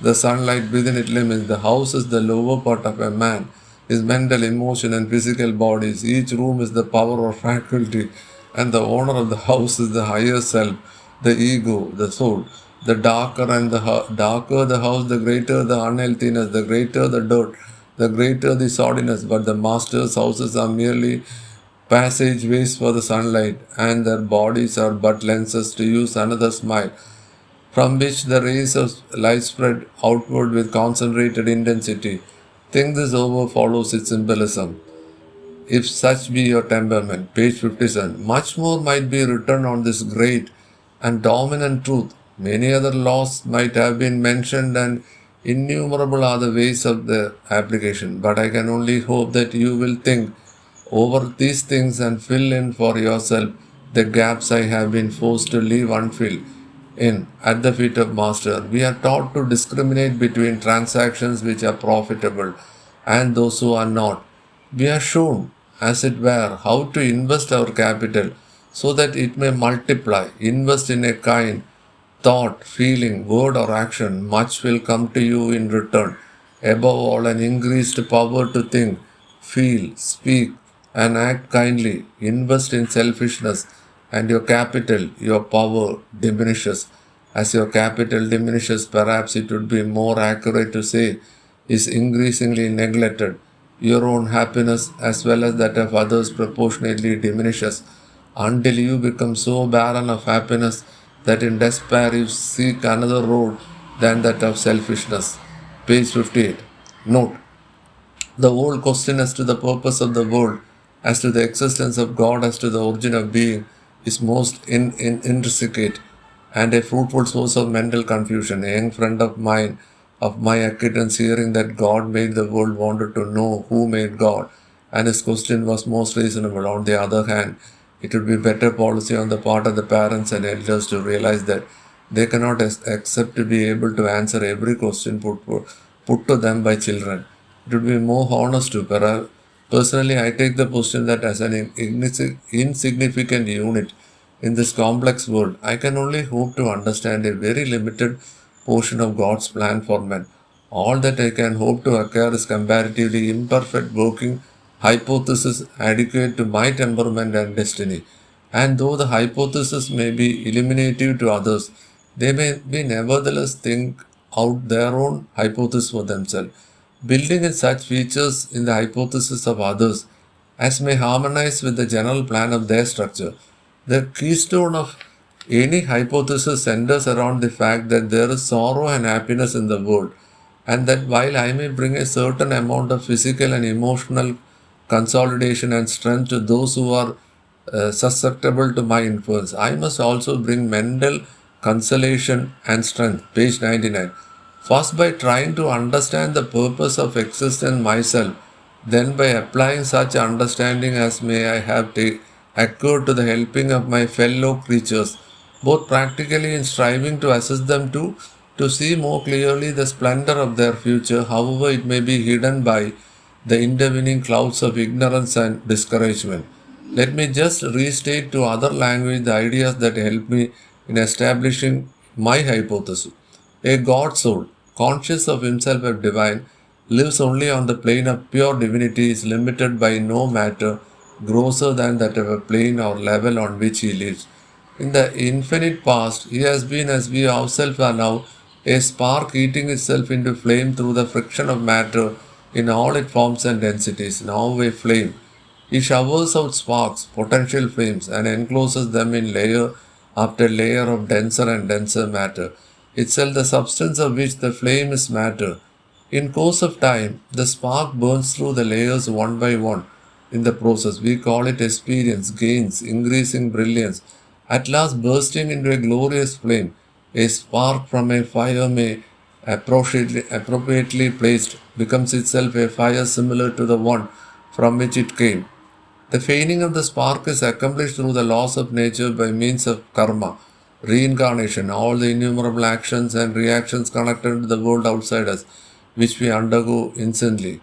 the sunlight within its limits. The house is the lower part of a man, his mental, emotion, and physical bodies. Each room is the power or faculty, and the owner of the house is the higher self, the ego, the soul. The darker the house, the greater the unhealthiness, the greater the dirt, the greater the sordidness. But the master's houses are merely passageways for the sunlight, and their bodies are but lenses, to use another smile, from which the rays of light spread outward with concentrated intensity. Think this over follows its symbolism. If such be your temperament, page 57, much more might be written on this great and dominant truth. Many other laws might have been mentioned, and innumerable are the ways of their application. But I can only hope that you will think over these things and fill in for yourself the gaps I have been forced to leave unfilled in at the feet of Master. We are taught to discriminate between transactions which are profitable and those who are not. We are shown, as it were, how to invest our capital so that it may multiply. Invest in a kind thought, feeling, word, or action. Much will come to you in return. Above all, an increased power to think, feel, speak, and act kindly. Invest in selfishness, and your capital, your power diminishes. As your capital diminishes, perhaps it would be more accurate to say, is increasingly neglected. Your own happiness as well as that of others proportionately diminishes until you become so barren of happiness that in despair you seek another road than that of selfishness. Page 58. Note: the whole question as to the purpose of the world, as to the existence of God, as to the origin of being, is most intricate and a fruitful source of mental confusion. A young friend of mine, of my acquaintance, hearing that God made the world, wanted to know who made God, and his question was most reasonable. On the other hand, it would be better policy on the part of the parents and elders to realize that they cannot accept to be able to answer every question put to them by children. It would be more honest to personally, I take the position that as an insignificant unit in this complex world, I can only hope to understand a very limited portion of God's plan for men. All that I can hope to acquire is comparatively imperfect working hypothesis adequate to my temperament and destiny. And though the hypothesis may be illuminative to others, they may be nevertheless think out their own hypothesis for themselves, building in such features in the hypothesis of others as may harmonize with the general plan of their structure. The keystone of any hypothesis centers around the fact that there is sorrow and happiness in the world, and that while I may bring a certain amount of physical and emotional consolidation and strength to those who are susceptible to my influence, I must also bring mental consolation and strength. Page 99. First, by trying to understand the purpose of existence myself, then by applying such understanding as may I have occurred to the helping of my fellow creatures, both practically in striving to assist them to see more clearly the splendor of their future, however it may be hidden by the intervening clouds of ignorance and discouragement. Let me just restate to other language the ideas that help me in establishing my hypothesis. A God soul, conscious of himself as divine, lives only on the plane of pure divinity, is limited by no matter grosser than that of a plane or level on which he lives. In the infinite past, he has been, as we ourselves are now, a spark eating itself into flame through the friction of matter in all its forms and densities, now a flame. He showers out sparks, potential flames, and encloses them in layer after layer of denser and denser matter, itself the substance of which the flame is matter. In course of time, the spark burns through the layers one by one. In the process, we call it experience, gains, increasing brilliance, at last bursting into a glorious flame. A spark from a fire may appropriately placed becomes itself a fire similar to the one from which it came. The feigning of the spark is accomplished through the laws of nature by means of karma, reincarnation, all the innumerable actions and reactions connected to the world outside us, which we undergo instantly.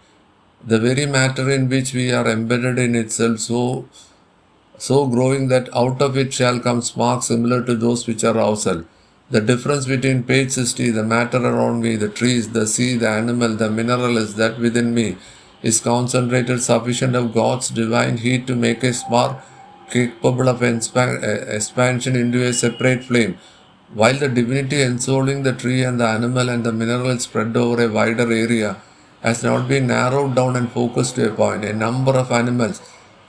The very matter in which we are embedded in itself so growing that out of it shall come sparks similar to those which are ourselves. The difference between page 60, the matter around me, the trees, the sea, the animal, the mineral is that within me is concentrated sufficient of God's divine heat to make a spark capable of expansion into a separate flame, while the divinity ensoling the tree and the animal and the mineral spread over a wider area has not been narrowed down and focused to a point. A number of animals,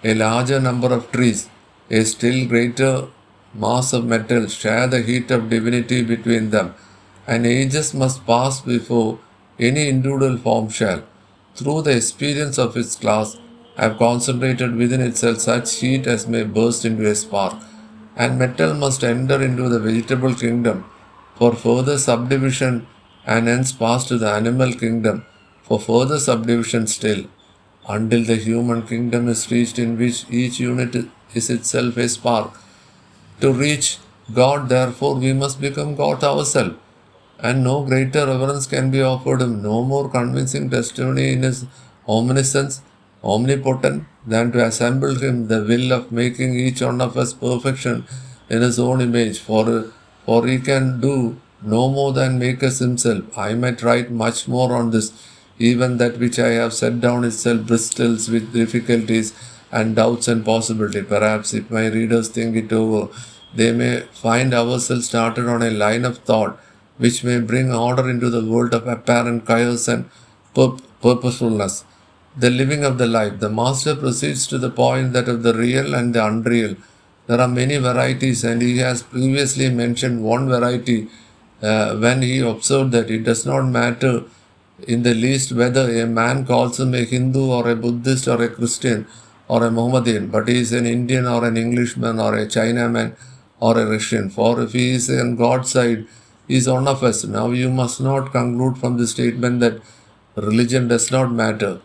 a larger number of trees, a still greater mass of metal share the heat of divinity between them, and ages must pass before any individual form shall, through the experience of its class, have concentrated within itself such heat as may burst into a spark, and metal must enter into the vegetable kingdom for further subdivision, and hence pass to the animal kingdom for further subdivision still, until the human kingdom is reached, in which each unit is itself a spark. To reach God, therefore, we must become God ourselves, and no greater reverence can be offered him, no more convincing testimony in his omniscience, omnipotent, than to assemble him the will of making each one of us perfection in his own image, for he can do no more than make us himself. I might write much more on this, even that which I have set down itself bristles with difficulties and doubts and possibility. Perhaps if my readers think it over, they may find ourselves started on a line of thought which may bring order into the world of apparent chaos and purposefulness. The living of the life. The master proceeds to the point that of the real and the unreal. There are many varieties, and he has previously mentioned one variety when he observed that it does not matter in the least whether a man calls him a Hindu or a Buddhist or a Christian or a Mohammedan, but he is an Indian or an Englishman or a Chinaman or a Russian. For if he is on God's side, he is one of us. Now you must not conclude from the statement that religion does not matter,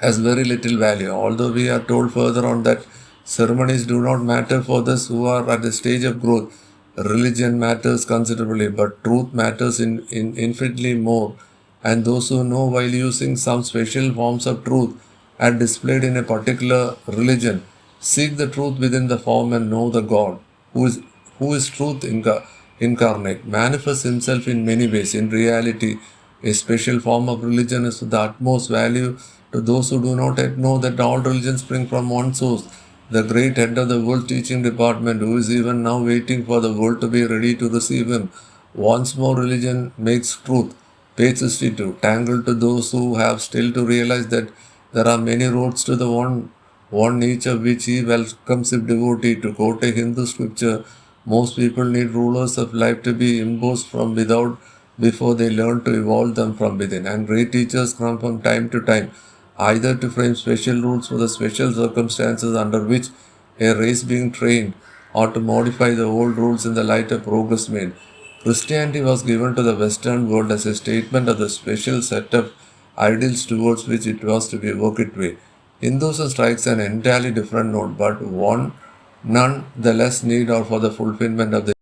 has very little value, although we are told further on that ceremonies do not matter for those who are at the stage of growth. Religion matters considerably, but truth matters in infinitely more, and those who know while using some special forms of truth are displayed in a particular religion seek the truth within the form and know the God who is truth incarnate, manifests himself in many ways. In reality, a special form of religion is of the utmost value to those who do not yet know that all religions spring from one source, the great head of the world teaching department, who is even now waiting for the world to be ready to receive him. Once more, religion makes truth. Page 62. Tangled to those who have still to realize that there are many roads to the one each of which he welcomes if devotee. To quote a Hindu scripture, most people need rulers of life to be imposed from without before they learn to evolve them from within. And great teachers come from time to time, either to frame special rules for the special circumstances under which a race being trained, or to modify the old rules in the light of progress made. Christianity was given to the Western world as a statement of the special set of ideals towards which it was to be worked its way. Hinduism strikes an entirely different note, but one none the less need or for the fulfillment of the